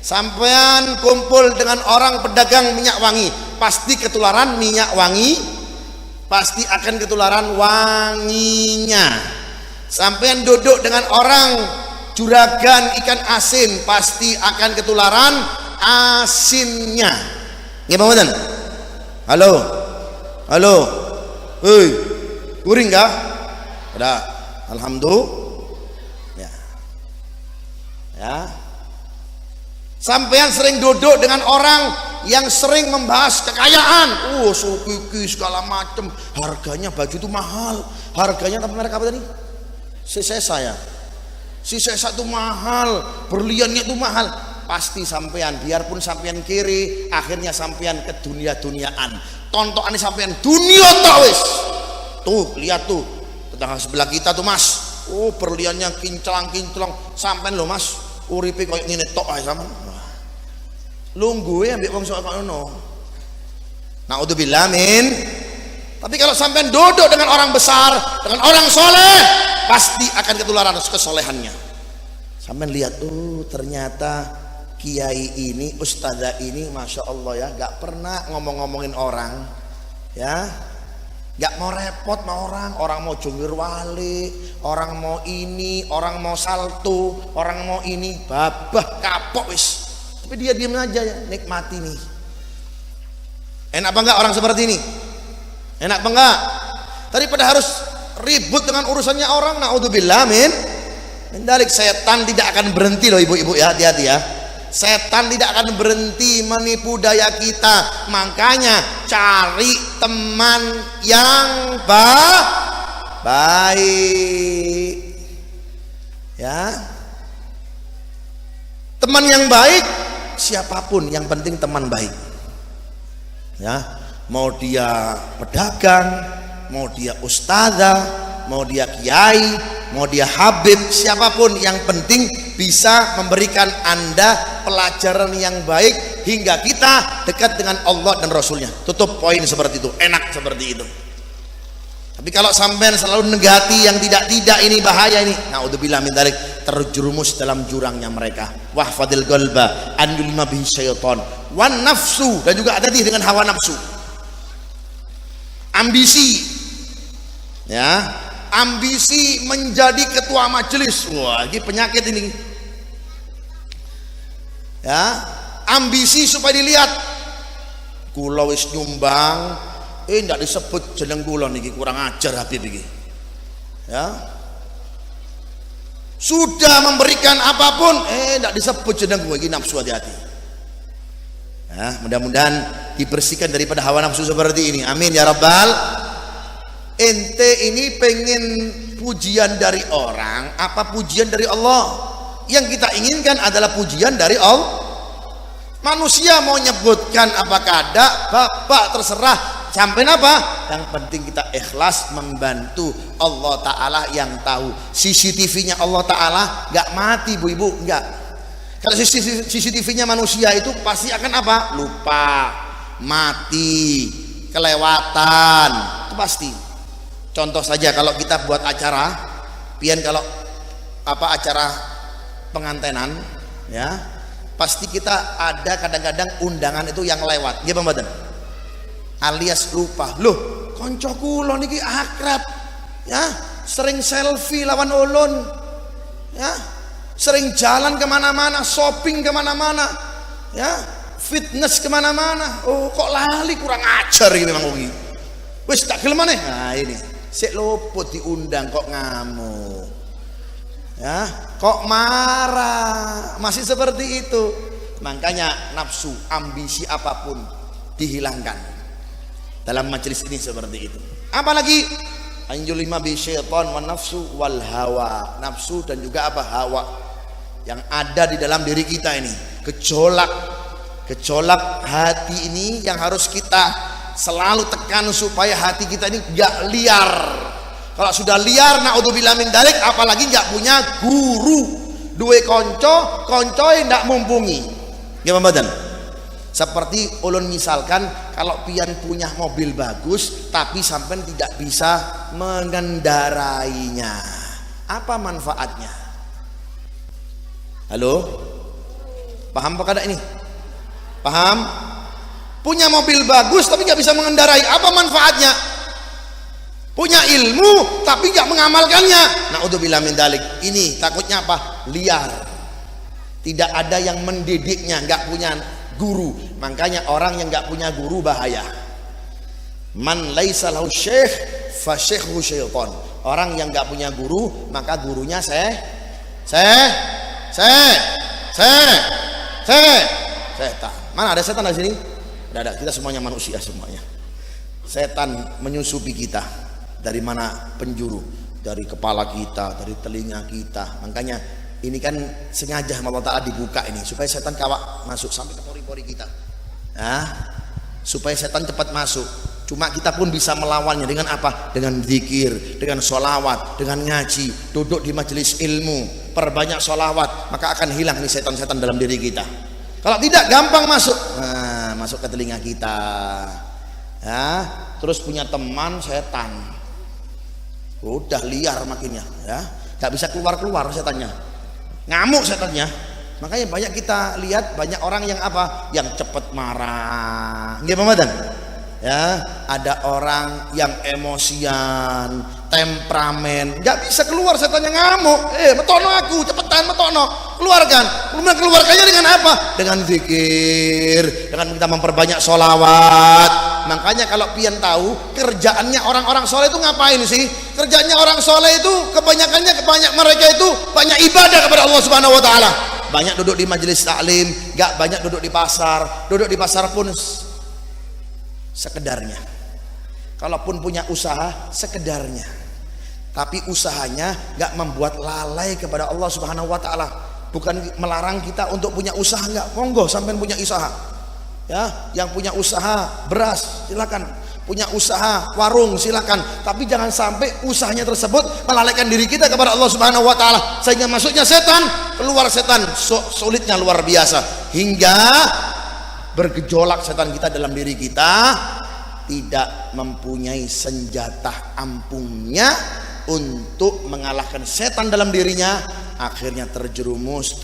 Sampean kumpul dengan orang pedagang minyak wangi, pasti ketularan minyak wangi, pasti akan ketularan wanginya. Sampean duduk dengan orang juragan ikan asin, pasti akan ketularan asinnya. Nggih mboten? Halo. Halo. Hei. Kuring kah? Ada. Alhamdulillah. Ya. Ya. Sampean sering duduk dengan orang yang sering membahas kekayaan. Sukiki segala macam. Harganya baju itu mahal. Harganya apa merek apa tadi? Sisa ya. Sisa itu mahal, berliannya itu mahal. Pasti sampean, biarpun sampean kiri, akhirnya sampean ke dunia-duniaan. Tontonan sampean dunia tawis. Tuh, lihat tuh, tetangga sebelah kita tuh mas. Berliannya kinclang-kinclong. Sampean lo mas, uripe koyo ngene tok ae sampean. Lungguhe ambek wong sok ngono. Naudzubillah min. Tapi kalau sampean duduk dengan orang besar, dengan orang soleh, pasti akan ketularan kesolehannya. Sampean lihat tuh, ternyata kiai ini, ustazah ini, masya Allah ya, gak pernah ngomong-ngomongin orang, ya, gak mau repot sama orang mau jungkir wali, orang mau ini, orang mau salto, orang mau ini, babah kapok wis. Tapi dia diam aja ya, nikmati nih. Enak apa enggak orang seperti ini? Enak apa enggak? Daripada harus ribut dengan urusannya orang. Naudzubillah min dalik. Setan tidak akan berhenti loh ibu-ibu ya, hati-hati ya. Setan tidak akan berhenti menipu daya kita. Makanya cari teman yang baik ya. Teman yang baik siapapun, yang penting teman baik ya. Mau dia pedagang, mau dia ustazah, mau dia kiai, mau dia habib, siapapun, yang penting bisa memberikan Anda pelajaran yang baik hingga kita dekat dengan Allah dan Rasulnya. Tutup poin seperti itu, enak seperti itu. Tapi kalau sampean selalu negati yang tidak-tidak, ini bahaya ini. Naudzubillah min dzalik, terjerumus dalam jurangnya mereka. Wahfadil qalba an yulma bihi syaitan wan nafsu, dan juga hati-hati dengan hawa nafsu. Ambisi ya, ambisi menjadi ketua majelis. Wah, ini penyakit ini ya. Ambisi supaya dilihat kula wis nyumbang, ndak disebut jeneng kula niki, kurang ajar Habib iki ya. Sudah memberikan apapun, ndak disebut jeneng gue, iki nafsu, hati-hati ya. Mudah-mudahan dibersihkan daripada hawa nafsu seperti ini, amin ya rabbal. Ente ini pengen pujian dari orang apa pujian dari Allah? Yang kita inginkan adalah pujian dari Allah. Manusia mau nyebutkan apa kada, bapak terserah, sampai apa, yang penting kita ikhlas membantu. Allah Ta'ala yang tahu. CCTV-nya Allah Ta'ala gak mati bu ibu, enggak. Kalau CCTV-nya manusia itu pasti akan apa? Lupa, mati, kelewatan, itu pasti. Contoh saja kalau kita buat acara, pian kalau apa acara pengantenan, ya pasti kita ada kadang-kadang undangan itu yang lewat, ya Bang Badan, alias lupa. Loh, konco kula niki akrab, ya sering selfie lawan ulun, ya sering jalan kemana-mana, shopping kemana-mana, ya fitness kemana-mana. Oh kok lali, kurang ajar ini memang ugi. Wis tak gelem maneh. Nah ini sik luput diundang kok ngamuk, ya kok marah, masih seperti itu. Makanya nafsu, ambisi apapun dihilangkan dalam majelis ini seperti itu. Apalagi anjulima bi syaitan wa nafsu wal hawa, nafsu dan juga apa, hawa yang ada di dalam diri kita ini, gejolak hati ini yang harus kita selalu tekan supaya hati kita ini gak liar. Kalau sudah liar, naudzubillah min dzalik, apalagi gak punya guru, duwe konco ndak mumpuni. Gimana badan? Seperti ulun misalkan kalau pian punya mobil bagus tapi sampai tidak bisa mengendarainya, apa manfaatnya? Halo? Paham apa kada ini? Paham? Punya mobil bagus tapi nggak bisa mengendarai, apa manfaatnya? Punya ilmu tapi nggak mengamalkannya, naudzubillah min dzalik. Ini takutnya apa? Liar. Tidak ada yang mendidiknya, nggak punya guru. Makanya orang yang nggak punya guru bahaya. Man laisa lahu syekh fa syekhhu syaitan. Orang yang nggak punya guru maka gurunya setan. Mana ada setan di sini? Tidak ada. Kita semuanya manusia semuanya. Setan menyusupi kita. Dari mana penjuru? Dari kepala kita, dari telinga kita. Makanya ini kan sengaja Allah Ta'ala dibuka ini supaya setan kawak masuk sampai ke pori-pori kita. Supaya setan cepat masuk. Cuma kita pun bisa melawannya dengan apa? Dengan zikir, dengan sholawat, dengan ngaji, duduk di majelis ilmu, perbanyak sholawat, maka akan hilang nih setan-setan dalam diri kita. Kalau tidak, gampang masuk. Masuk ke telinga kita. Terus punya teman setan, udah liar makinnya, nggak bisa keluar setannya, ngamuk setannya. Makanya banyak kita lihat banyak orang yang apa, yang cepat marah, gimana? Ada orang yang emosian, temperamen, nggak bisa keluar setannya, ngamuk. Metono aku, cepetan metono, keluarkan. Kemudian keluarkannya dengan apa? Dengan zikir, dengan kita memperbanyak sholawat. Makanya kalau pian tahu kerjaannya orang-orang soleh itu ngapain sih? Kerjaannya orang soleh itu kebanyakannya mereka itu banyak ibadah kepada Allah Subhanahu Wa Taala. Banyak duduk di majelis taklim, nggak banyak duduk di pasar. Duduk di pasar pun sekedarnya. Kalaupun punya usaha sekedarnya. Tapi usahanya nggak membuat lalai kepada Allah Subhanahu Wa Taala. Bukan melarang kita untuk punya usaha, nggak, monggo sampai punya usaha. Yang punya usaha beras silakan, punya usaha warung silakan, tapi jangan sampai usahanya tersebut melalaikan diri kita kepada Allah Subhanahu Wa Taala sehingga masuknya setan, keluar setan sulitnya luar biasa, hingga bergejolak setan kita dalam diri kita, tidak mempunyai senjata ampuhnya untuk mengalahkan setan dalam dirinya. Akhirnya terjerumus,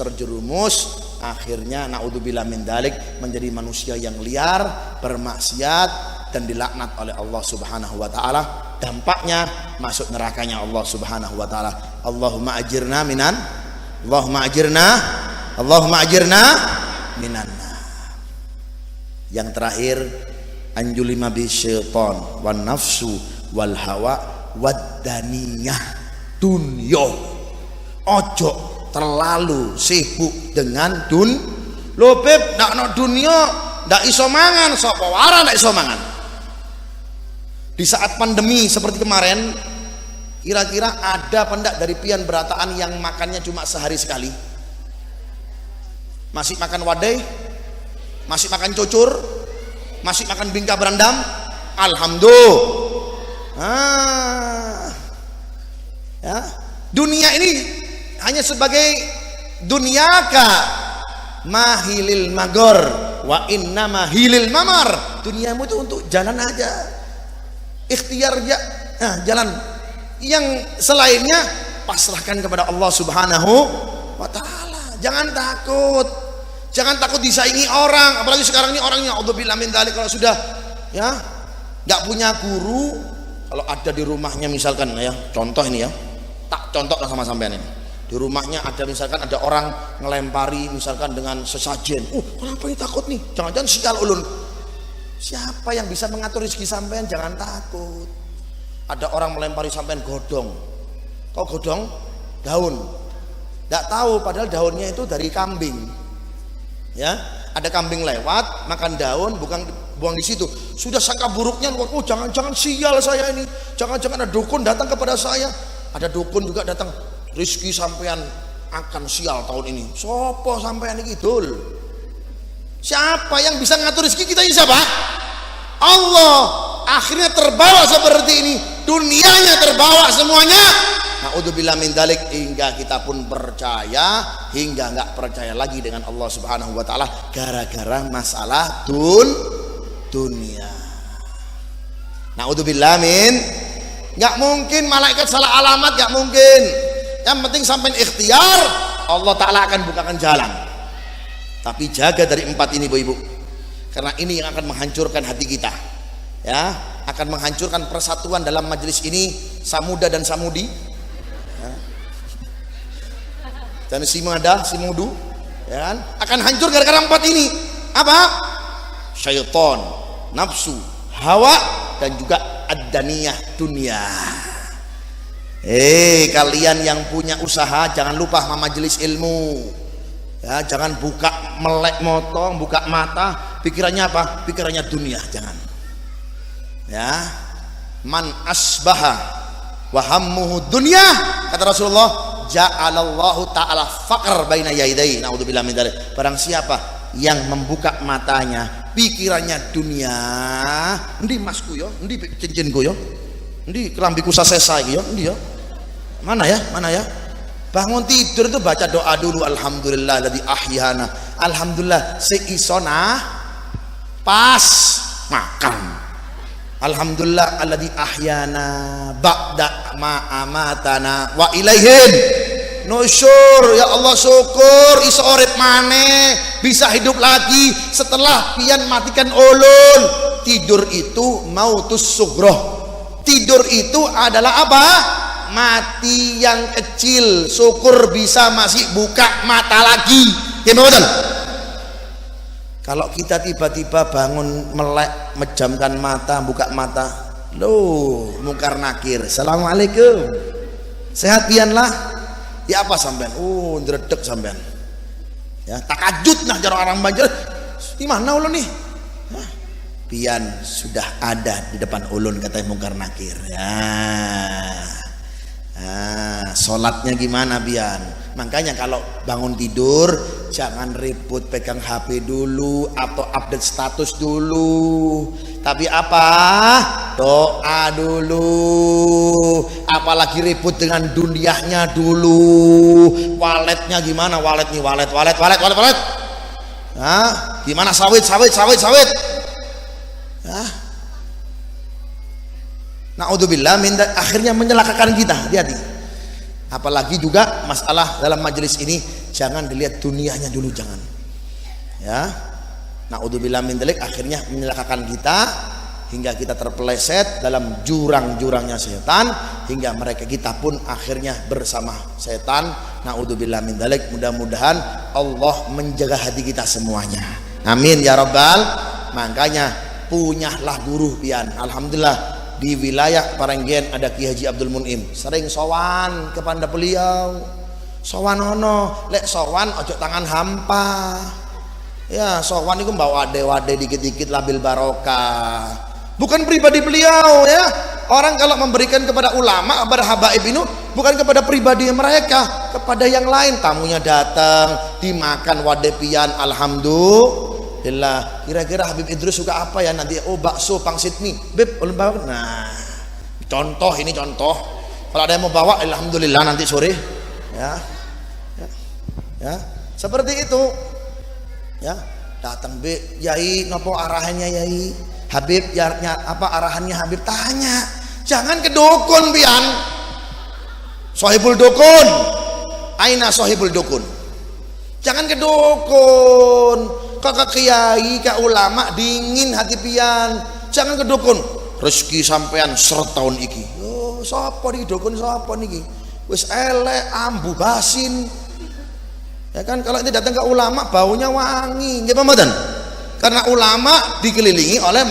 akhirnya naudzubillah min dzalik menjadi manusia yang liar, bermaksiat dan dilaknat oleh Allah Subhanahu Wa Taala. Dampaknya masuk nerakanya Allah Subhanahu Wa Taala. Allahumma ajirna minan. Yang terakhir, anjulima bi syaitan wan nafsu wal hawa wad daniyah dunyo. Ojo terlalu sibuk dengan lo beb, ndak no dunia, ndak iso mangan, sapa wara ndak iso mangan. Di saat pandemi seperti kemarin, kira-kira ada pendak dari pian berataan yang makannya cuma sehari sekali? Masih makan wadai, masih makan cucur, masih makan bingka berendam? Alhamdulillah. Dunia ini hanya sebagai dunyaka mahilil magor wa inna mahilil mamar. Duniamu itu untuk jalan aja, ikhtiar ya, jalan. Yang selainnya pasrahkan kepada Allah Subhanahu Wa Taala. Jangan takut disaingi orang, apalagi sekarang ini orangnya naudzubillah min dzalik, kalau sudah nggak punya guru, kalau ada di rumahnya misalkan contoh ini tak contoh sama sampean ini. Di rumahnya ada misalkan ada orang ngelempari misalkan dengan sesajen. Kenapa ini takut nih? Jangan-jangan sial ulun. Siapa yang bisa mengatur rezeki sampean? Jangan takut. Ada orang melempari sampean godong. Kau godong? Daun. Tidak tahu padahal daunnya itu dari kambing. Ya, ada kambing lewat makan daun, buang di situ. Sudah sangka buruknya, oh jangan-jangan sial saya ini, jangan-jangan ada dukun datang kepada saya. Ada dukun juga datang, rizki sampean akan sial tahun ini. Sopo sampean ini dul? Siapa yang bisa ngatur rizki kita ini? Siapa? Allah. Akhirnya terbawa seperti ini, dunianya terbawa semuanya. Na'udzubillah min dzalik, hingga kita pun percaya hingga nggak percaya lagi dengan Allah Subhanahu wa taala gara-gara masalah dunia. Na'udzubillah min, nggak mungkin malaikat salah alamat, nggak mungkin. Yang penting sampai ikhtiar, Allah taala akan bukakan jalan. Tapi jaga dari 4 ini Bu Ibu, karena ini yang akan menghancurkan hati kita, ya, akan menghancurkan persatuan dalam majelis ini, Samuda dan Samudi, ya. Dan Simudu, ya kan? Akan hancur gara-gara 4 ini. Apa? Syaitan, nafsu, hawa, dan juga ad-daniyah, dunia. Kalian yang punya usaha jangan lupa sama majelis ilmu, ya, jangan buka melek motong, buka mata, pikirannya apa? Pikirannya dunia, jangan. Ya, man asbaha wa hammuhu dunya, kata Rasulullah, ja'alallahu ta'ala faqr baina yadayhi. Naudzubillah min dzalik. Barang siapa yang membuka matanya, pikirannya dunia, endi masku yo, endi cincinku yo, endi kelambiku sasesa iki yo, endi yo, mana ya, bangun tidur itu baca doa dulu, alhamdulillah alladzi ahyana, alhamdulillah seisona pas makan, alhamdulillah alladzi ahyana ba'da ma amatana wa ilaihin nusyur. Ya Allah, syukur iso urip maneh, bisa hidup lagi setelah pian matikan ulun. Tidur itu mautus sugroh, tidur itu adalah apa? Mati yang kecil. Syukur bisa masih buka mata lagi, ya betul. Kalau kita tiba-tiba bangun melek, menjamkan mata, buka mata, loh, mungkar nakir, assalamualaikum, sehat pian lah. Ya apa sampean? Ndredeg sampean. Ya, takajud nah jarang orang Banjar. Di mana ulun nih? Hah, pian sudah ada di depan ulun, katanya mungkar nakir. Ya. Nah, sholatnya gimana pian? Makanya kalau bangun tidur jangan ribut pegang HP dulu atau update status dulu. Tapi apa? Doa dulu. Apalagi ribut dengan dunianya dulu. Waletnya gimana? Walet. Nah, gimana sawit? Nah, na'udzubillah min dzalik, akhirnya menyelakakan kita. Hati-hati. Apalagi juga masalah dalam majelis ini, jangan dilihat dunianya dulu, jangan. Ya. Na'udzubillah min dzalik, akhirnya menyelakakan kita hingga kita terpeleset dalam jurang-jurangnya setan, hingga kita pun akhirnya bersama setan. Na'udzubillah min dzalik. Mudah-mudahan Allah menjaga hati kita semuanya. Amin ya rabbal. Makanya punyalah guru pian. Alhamdulillah di wilayah Parenggen ada Ki Haji Abdul Mun'im, sering sowan kepada beliau. Sowan ono, lek sowan ojo tangan hampa. Ya, sowan itu bawa wade dikit-dikit labil barokah. Bukan pribadi beliau ya. Orang kalau memberikan kepada ulama, kepada habaib ini bukan kepada pribadi mereka, kepada yang lain. Tamunya datang, dimakan wade pian, alhamdulillah. Kira-kira Habib Idrus suka apa ya nanti? Oh, bakso pangsit mie. Beb, ulun bawa. Nah, contoh. Kalau ada yang mau bawa, alhamdulillah nanti sore. Ya, seperti itu. Ya, datang be, yai, nopo arahannya yai? Habib, ya, apa arahannya Habib? Tanya. Jangan ke dukun pian. Sohibul dukun. Aina sohibul dukun. Jangan ke dukun. Ke kiai, ke ulama, dingin hati pian. Jangan ke dukun. Rezeki sampean 100 tahun iki. Yo, sapa iki dukun, sapa niki? Wis elek ambu basin. Ya kan, kalau ini datang ke ulama baunya wangi, nggih mboten? Karena ulama dikelilingi oleh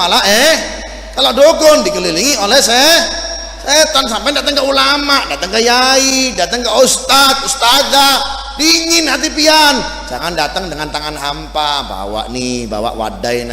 kalau dukun dikelilingi oleh setan. Sampai datang ke ulama, datang ke yai, datang ke ustadzah, dingin hati pian. Jangan datang dengan tangan hampa, bawa wadai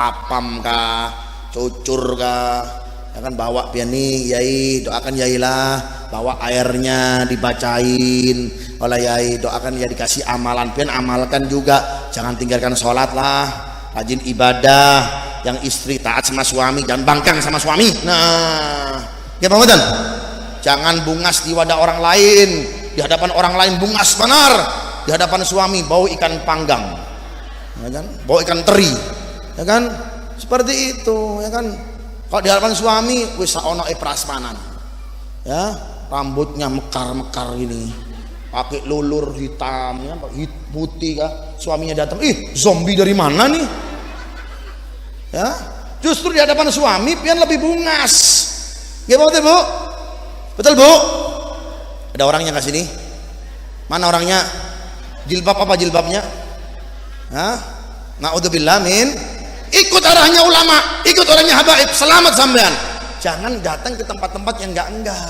apam kah, cucur kah, jangan bawa pian nih yai, doakan yai lah, bawa airnya dibacain oleh yai, doakan ya dikasih amalan pian, amalkan juga, jangan tinggalkan sholat lah, rajin ibadah, yang istri taat sama suami, jangan bangkang sama suami. Nah, ya Pak Mudan, jangan bungas di wadah orang lain, di hadapan orang lain bungas benar, di hadapan suami bau ikan panggang, ya kan? Bau ikan teri, ya kan? Seperti itu, ya kan? Kalau di hadapan suami wis ono prasmanan, ya, rambutnya mekar-mekar ini, pakai lulur hitam, ya, putih kah? Suaminya datang, ih zombie dari mana nih? Ya, justru di hadapan suami pian lebih bungas. Ya betul Bu? Betul Bu? Ada orangnya nggak sini? Mana orangnya? Jilbab apa jilbabnya? Hah? Na'udzubillah min. Ikut arahnya ulama, ikut orangnya habaib, selamat sampean. Jangan datang ke tempat-tempat yang enggak.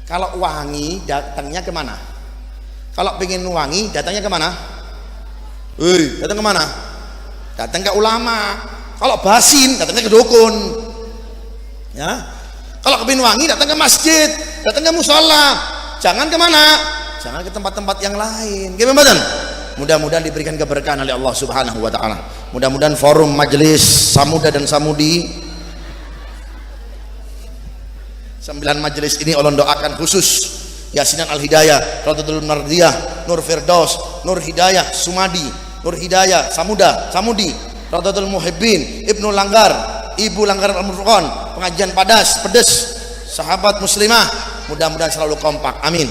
Kalau wangi datangnya kemana? Kalau pengen wangi datangnya kemana? Datang kemana? Datang ke ulama. Kalau basin datangnya ke dukun. Ya. Kalau kepingin wangi datang ke masjid, datang ke musola. Jangan kemana? Jangan ke tempat-tempat yang lain. Gimana? Mudah-mudahan diberikan keberkahan oleh Allah Subhanahu wa taala. Mudah-mudahan forum majelis Samuda dan Samudi 9 majelis ini Allah doakan khusus Yasinan Al-Hidayah, Radhatul Nardiyah, Nur Firdaus, Nur Hidayah Sumadi, Nur Hidayah Samuda, Samudi, Radhatul Muhibbin, Ibnu Langgar, Ibu Langgar Al-Murqon, pengajian pedes, sahabat muslimah, mudah-mudahan selalu kompak, amin.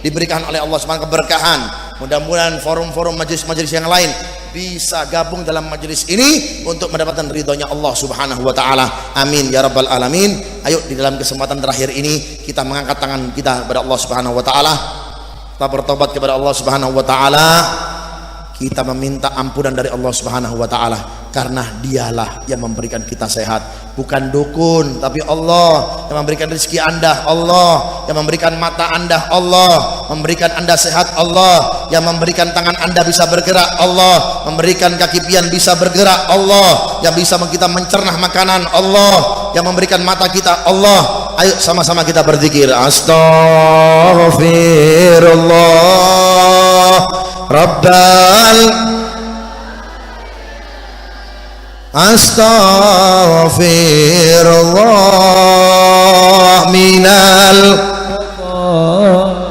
Diberikan oleh Allah SWT keberkahan. Mudah-mudahan forum-forum majelis-majelis yang lain bisa gabung dalam majelis ini untuk mendapatkan ridhonya Allah Subhanahu wa taala. Amin ya rabbal alamin. Ayo di dalam kesempatan terakhir ini kita mengangkat tangan kita kepada Allah Subhanahu wa taala. Kita bertobat kepada Allah Subhanahu wa taala. Kita meminta ampunan dari Allah Subhanahu wa taala karena dialah yang memberikan kita sehat, bukan dukun, tapi Allah yang memberikan rezeki Anda, Allah yang memberikan mata Anda, Allah memberikan Anda sehat, Allah yang memberikan tangan Anda bisa bergerak, Allah memberikan kaki pian bisa bergerak, Allah yang bisa kita mencerna makanan, Allah yang memberikan mata kita, Allah. Ayo sama-sama kita berzikir, astaghfirullah Rabbal astaghfirullah minal.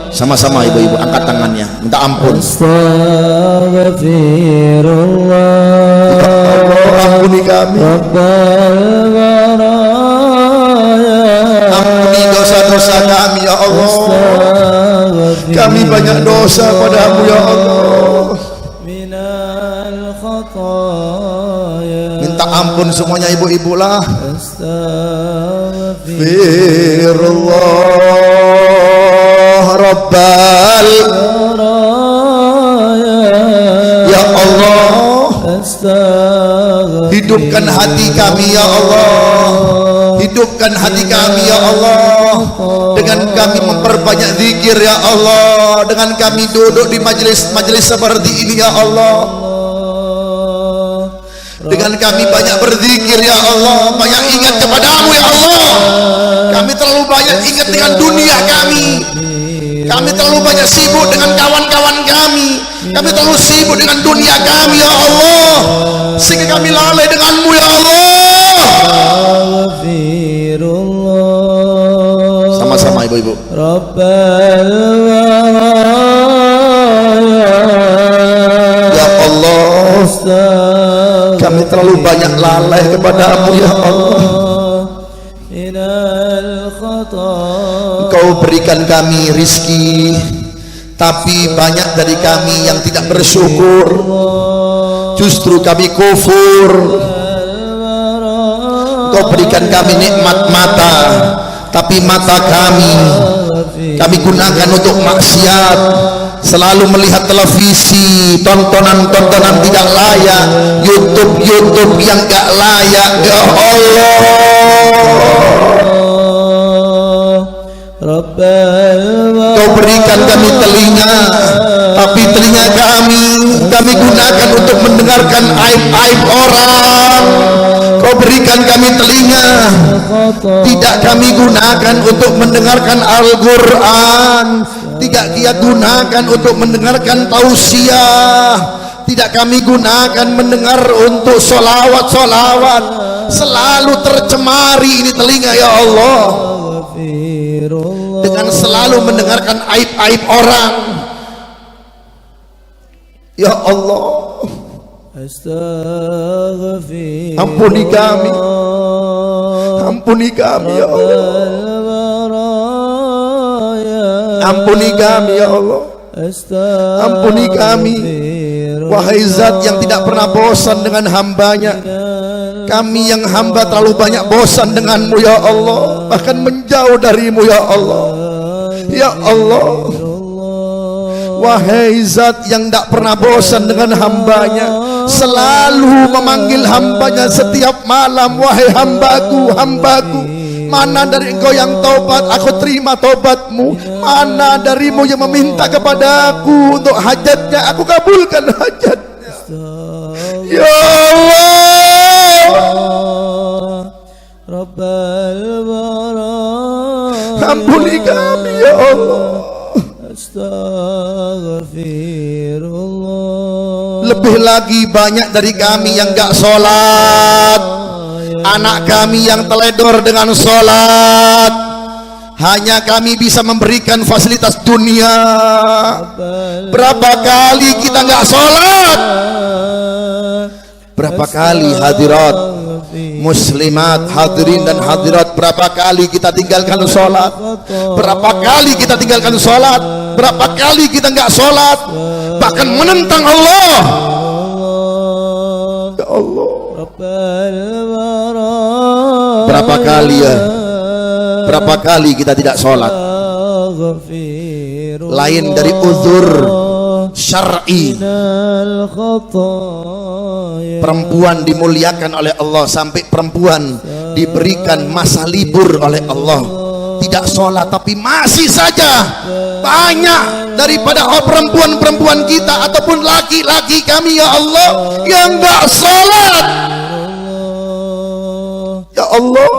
Sama-sama ibu-ibu angkat tangannya minta ampun. Astaghfirullah, ampuni kami, ampuni dosa-dosa kami ya Allah. Kami banyak dosa padamu ya Allah. Minta ampun semuanya ibu-ibu lah. Astaghfirullah Rabbal, ya Allah, hidupkan hati kami ya Allah, hidupkan hati kami ya Allah, dengan kami memperbanyak zikir ya Allah, dengan kami duduk di majelis-majelis seperti ini ya Allah, dengan kami banyak berzikir ya Allah, banyak ingat kepadamu ya Allah. Kami terlalu banyak ingat dengan dunia kami terlalu banyak sibuk dengan kawan-kawan kami terlalu sibuk dengan dunia kami ya Allah, sehingga kami lalai denganmu ya Allah. Sama-sama ibu-ibu. Ya Allah, kami terlalu banyak lalai kepadamu ya Allah. Engkau berikan kami rizki, tapi banyak dari kami yang tidak bersyukur, justru kami kufur. Engkau berikan kami nikmat mata, tapi mata kami gunakan untuk maksiat, selalu melihat televisi, tontonan-tontonan tidak layak, YouTube yang gak layak ya Allah. Kau berikan kami telinga, telinga kami gunakan untuk mendengarkan aib-aib orang. Kau berikan kami telinga, tidak kami gunakan untuk mendengarkan Al-Quran, tidak kita gunakan untuk mendengarkan tausiah, tidak kami gunakan mendengar untuk solawat-solawat. Selalu tercemari ini telinga ya Allah dengan selalu mendengarkan aib-aib orang. Ya Allah, ampuni kami ya Allah, ampuni kami ya Allah, ampuni kami. Wahai Zat yang tidak pernah bosan dengan hambanya, kami yang hamba terlalu banyak bosan denganmu ya Allah, bahkan menjauh darimu ya Allah. Ya Allah, wahai Zat yang tidak pernah bosan dengan hambanya, selalu memanggil hambanya setiap malam, wahai hambaku, hambaku, mana dari engkau yang taubat, aku terima taubatmu. Mana darimu yang meminta kepada aku untuk hajatnya, aku kabulkan hajatnya. Ya Allah, ampuni kami ya Allah. Lebih lagi banyak dari kami yang gak sholat, anak kami yang teledor dengan sholat. Hanya kami bisa memberikan fasilitas dunia. Berapa kali kita gak sholat, berapa kali hadirat muslimat, hadirin dan hadirat, berapa kali kita tinggalkan sholat, berapa kali kita tinggalkan sholat, berapa kali kita nggak sholat, bahkan menentang Allah. Ya Allah, berapa kali ya, berapa kali kita tidak sholat, lain dari uzur syar'i. Perempuan dimuliakan oleh Allah, sampai perempuan diberikan masa libur oleh Allah, tidak sholat, tapi masih saja banyak daripada perempuan-perempuan kita ataupun laki-laki kami ya Allah yang nggak sholat. Ya Allah,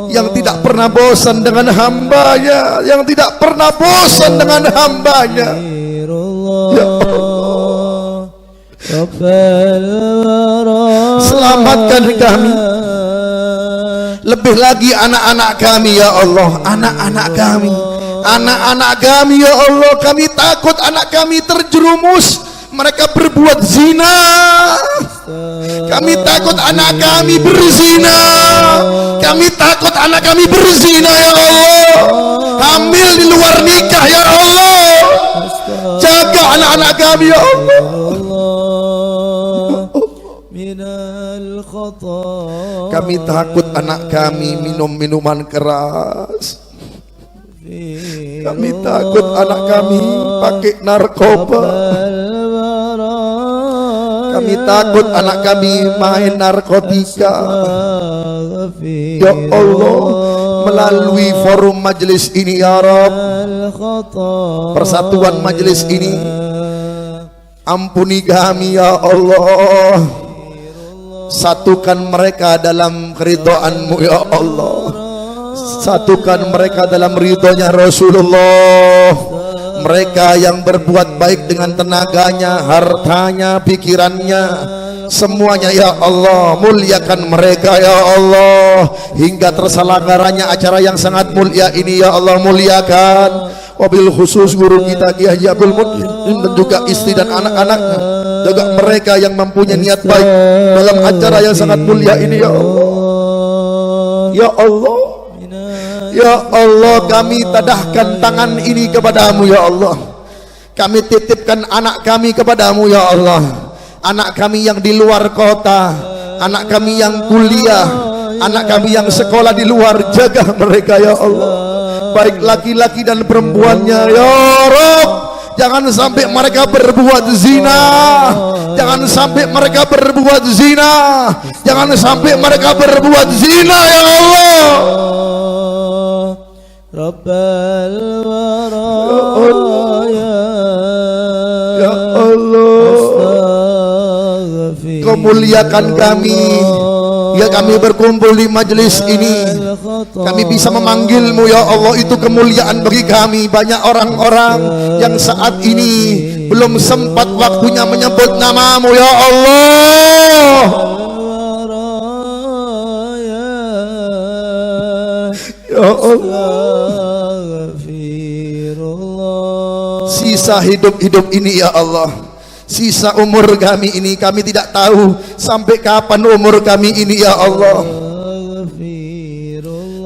yang tidak pernah bosan dengan hambanya, yang tidak pernah bosan dengan hambanya. Ya Allah, selamatkan kami. Lebih lagi anak-anak kami ya Allah, anak-anak kami, anak-anak kami ya Allah, kami takut anak kami terjerumus, mereka berbuat zina. Kami takut anak kami berzina, kami takut anak kami berzina ya Allah, hamil di luar nikah ya Allah. Jaga anak-anak kami ya Allah. Kami takut anak kami minum minuman keras, kami takut anak kami pakai narkoba, kami takut anak kami main narkotika. Ya Allah, melalui forum majelis ini ya Rabb, persatuan majelis ini, ampuni kami ya Allah. Satukan mereka dalam keridhaan-Mu ya Allah, satukan mereka dalam ridhonya Rasulullah. Mereka yang berbuat baik dengan tenaganya, hartanya, pikirannya, semuanya ya Allah, muliakan mereka ya Allah, hingga terselenggaranya acara yang sangat mulia ini ya Allah, muliakan. Wabil khusus guru kita Ki Haji Abdul Mutin dan juga istri dan anak-anaknya, juga mereka yang mempunyai niat baik dalam acara yang sangat mulia ini ya Allah. Ya Allah, ya Allah, kami tadahkan tangan ini kepadamu ya Allah, kami titipkan anak kami kepadamu ya Allah, anak kami yang di luar kota, anak kami yang kuliah, anak kami yang sekolah di luar, jaga mereka ya Allah, baik laki-laki dan perempuannya ya Rabb. Jangan sampai mereka berbuat zina, jangan sampai mereka berbuat zina, jangan sampai mereka berbuat zina ya Allah. Rabbal waraya. memuliakan kami. Ya kami berkumpul di majelis ini, kami bisa memanggil-Mu ya Allah, itu kemuliaan bagi kami. Banyak orang-orang yang saat ini belum sempat waktunya menyebut nama-Mu ya Allah. Ya Allah, sisa hidup-hidup ini ya Allah, sisa umur kami ini, kami tidak tahu sampai kapan umur kami ini ya Allah.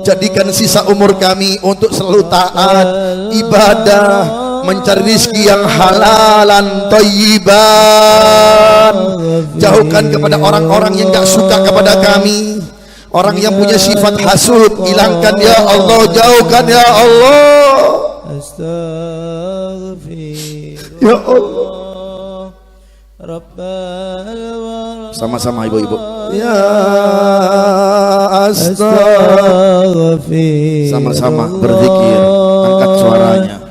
Jadikan sisa umur kami untuk selalu taat, ibadah, mencari rizki yang halalan, thayyiban. Jauhkan kepada orang-orang yang gak suka kepada kami, orang yang punya sifat hasud, hilangkan ya Allah, jauhkan ya Allah. Ya Allah. Sama-sama ibu-ibu. Ya astaghfir. Sama-sama berzikir, angkat suaranya.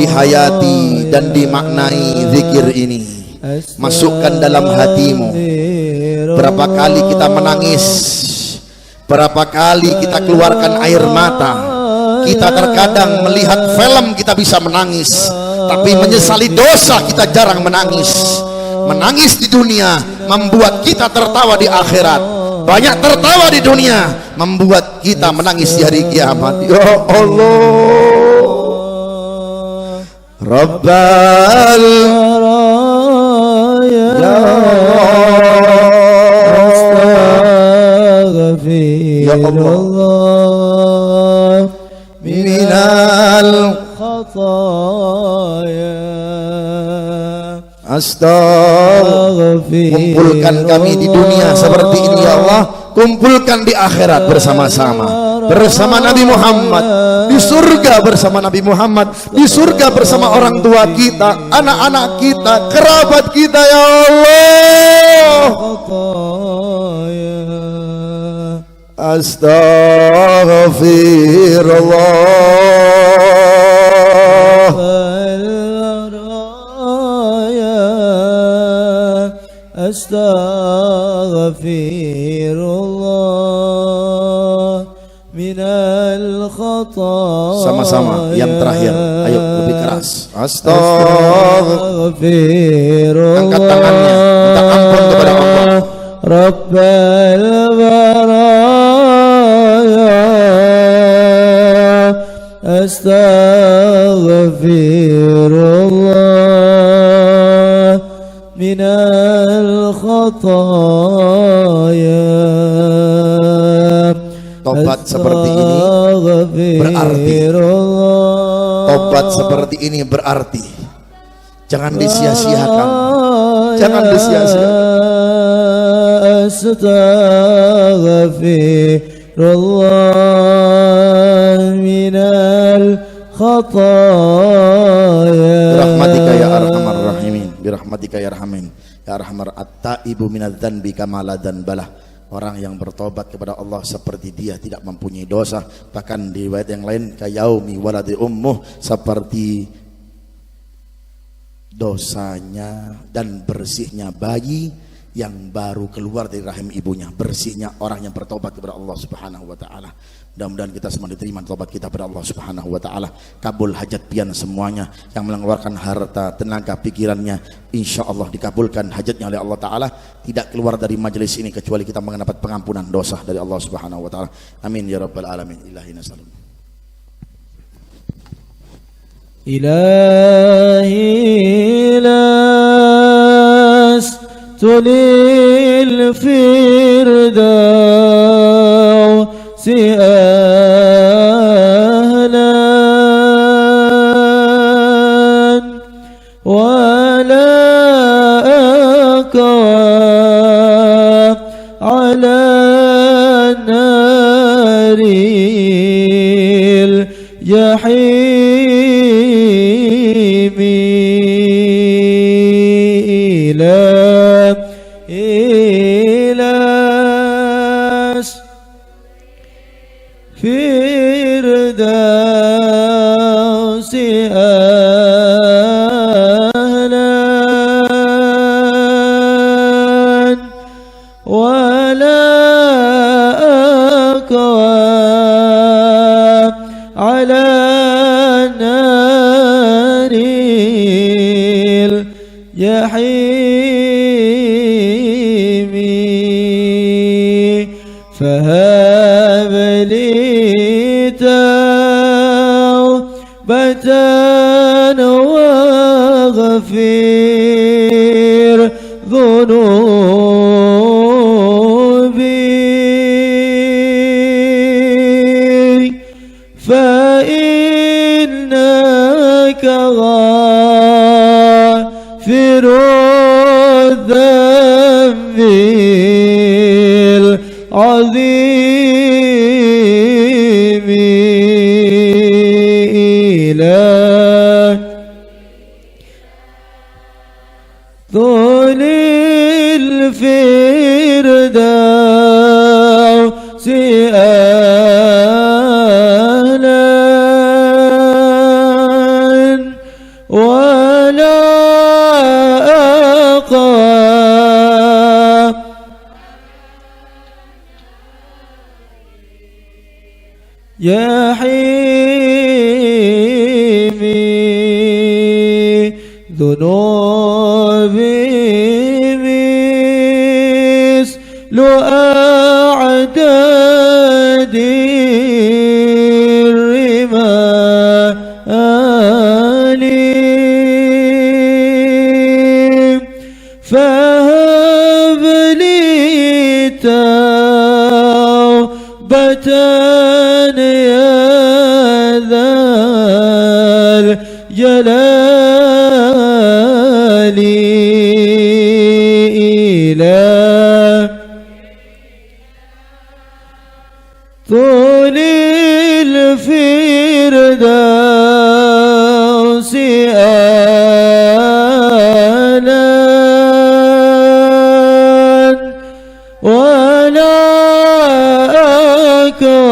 Dihayati dan dimaknai zikir ini. Masukkan dalam hatimu. Berapa kali kita menangis, berapa kali kita keluarkan air mata. Kita terkadang melihat film kita bisa menangis, tapi menyesali dosa kita jarang menangis. Menangis di dunia membuat kita tertawa di akhirat. Banyak tertawa di dunia membuat kita menangis di hari kiamat. Ya Allah, Rabbal ya Allah, minal khataya. Astaghfir. Kumpulkan kami di dunia seperti ini ya Allah, kumpulkan di akhirat bersama-sama, bersama Nabi Muhammad, di surga bersama Nabi Muhammad, di surga bersama orang tua kita, anak-anak kita, kerabat kita ya Allah. Astaghfirullah. Astaghfirullah minal khata. Sama-sama yang terakhir, ayo lebih keras. Astaghfirullah. Angkat tangannya, minta ampun kepada Allah. Rabbal baraya. Astaghfirullah minal khataya. Tobat seperti ini berarti, tobat seperti ini berarti jangan disia-siakan, jangan disia-siakan. Astaghfirullah minal khataya. Rahmatika ya arhamar rahimin, birahmatika ya arhamin ya arhamar at-taibu minadz-dzanbi kama la dzanbalah. Orang yang bertobat kepada Allah seperti dia tidak mempunyai dosa. Bahkan di riwayat yang lain kayaumi waladi ummuh, seperti dosanya dan bersihnya bayi yang baru keluar dari rahim ibunya, bersihnya orang yang bertobat kepada Allah Subhanahu wa taala. Mudah-mudahan kita semua diterima tobat kita kepada Allah Subhanahu wa taala, kabul hajat pian semuanya, yang mengeluarkan harta, tenaga, pikirannya, insya Allah dikabulkan hajatnya oleh Allah taala, tidak keluar dari majelis ini kecuali kita mendapat pengampunan dosa dari Allah Subhanahu wa taala. Amin ya rabbal alamin. Ilahi nasallu. Ilahi las tulil firdausi ahlan wala akwa ala naril jahim ilas firdausi ahlan يا حيمي فهب لي توبة واغفر ذنوبي فإنك غافر الذنب العظيم إله طول الفردوس أهلا ولا أقوى يا حيمي ذنوبي مثل أعداد الرمال فهب لي توبة يا ذا الجلال إله طول الفردوس أهلا ولا أكوى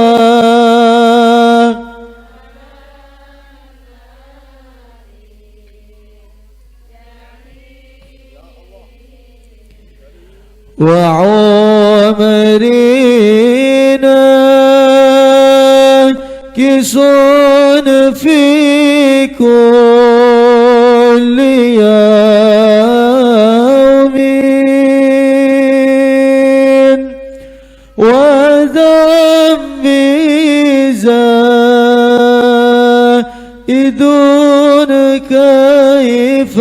وعمرنا كسون في كل يوم وذنبي زائد كيف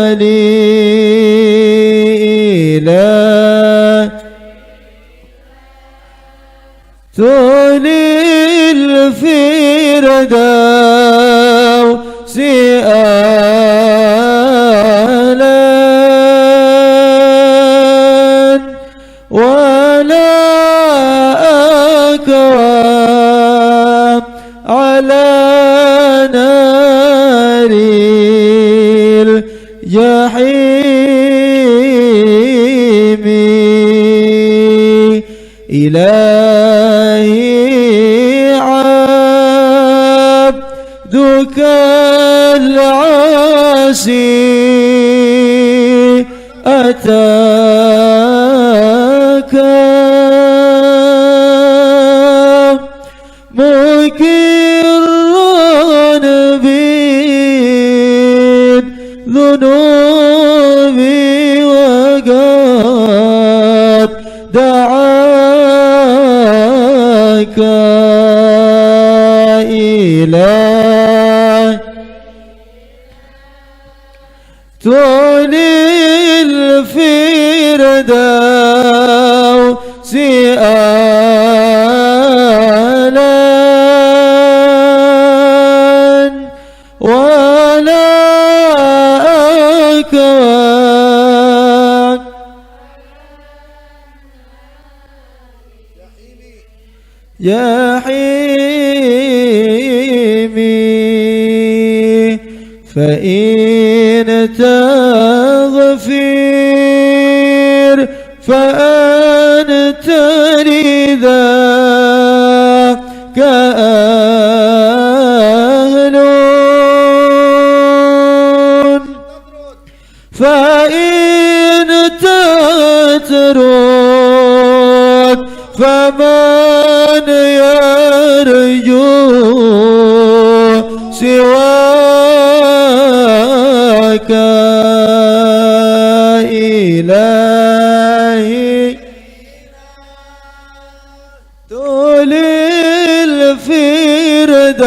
احتمالي إله طول الفردوس أهلا ولا أكوى على نار الجحيم إلهي عبدك العاصي أتاك مكرا بالذنوب وقد دعاك إله طول الفردوس أهلا ولا أكوى يا حيمي فإن تغفر فأنت لذاك أهل فإن تترك فمن يرجو سوى إلهي تولي الفردوس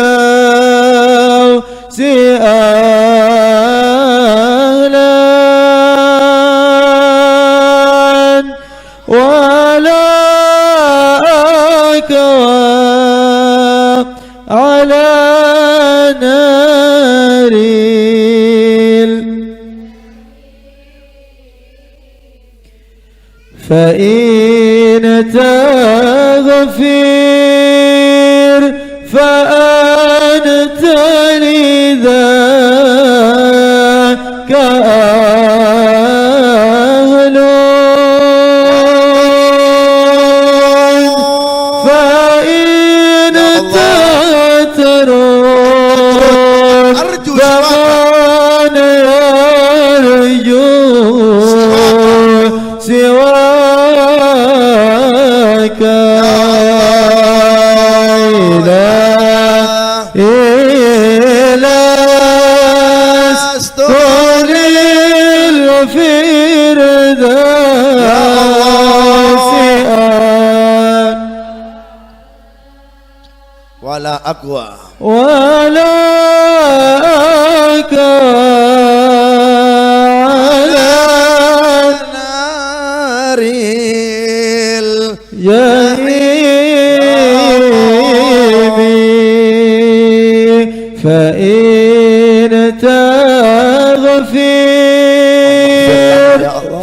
أهلا ولا أكوى على نار فإن تغفر فأنت لذاك أهل فإن تترك فمن يرجو سواك لست للفردوس wala aqwa ولا على naril جحيم فإن تغفر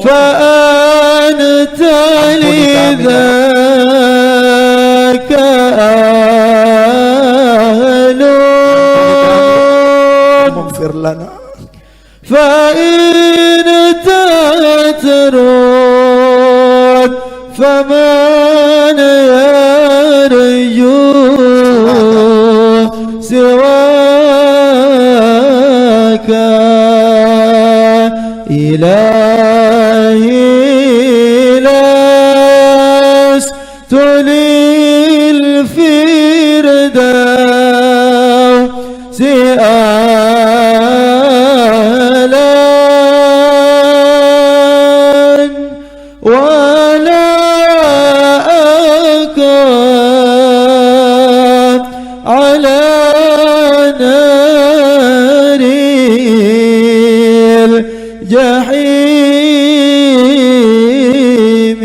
فأنت لذاك أهل maghfir lana فإن تترك فمن يرجو سواك إلهي لست للفردوس أهلا ولا أكوى على نار الجحيم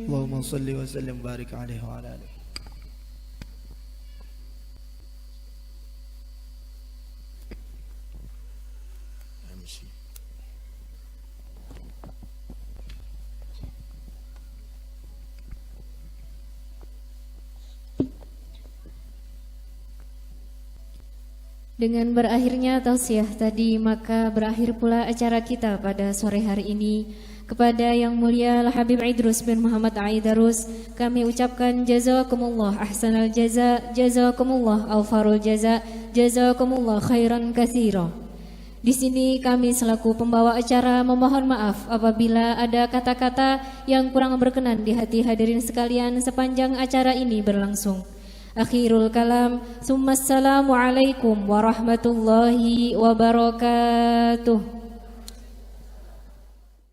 اللهم صل وسلم وبارك عليه وعلى آله. Dengan berakhirnya tausiah tadi, maka berakhir pula acara kita pada sore hari ini. Kepada Yang Mulia Al-Habib Idrus bin Muhammad Aidarus, kami ucapkan jazakumullah ahsanal jaza, jazakumullah alfarul jaza, jazakumullah khairan katsira. Di sini kami selaku pembawa acara memohon maaf apabila ada kata-kata yang kurang berkenan di hati hadirin sekalian sepanjang acara ini berlangsung. Akhirul kalam, summa assalamualaikum warahmatullahi wabarakatuh.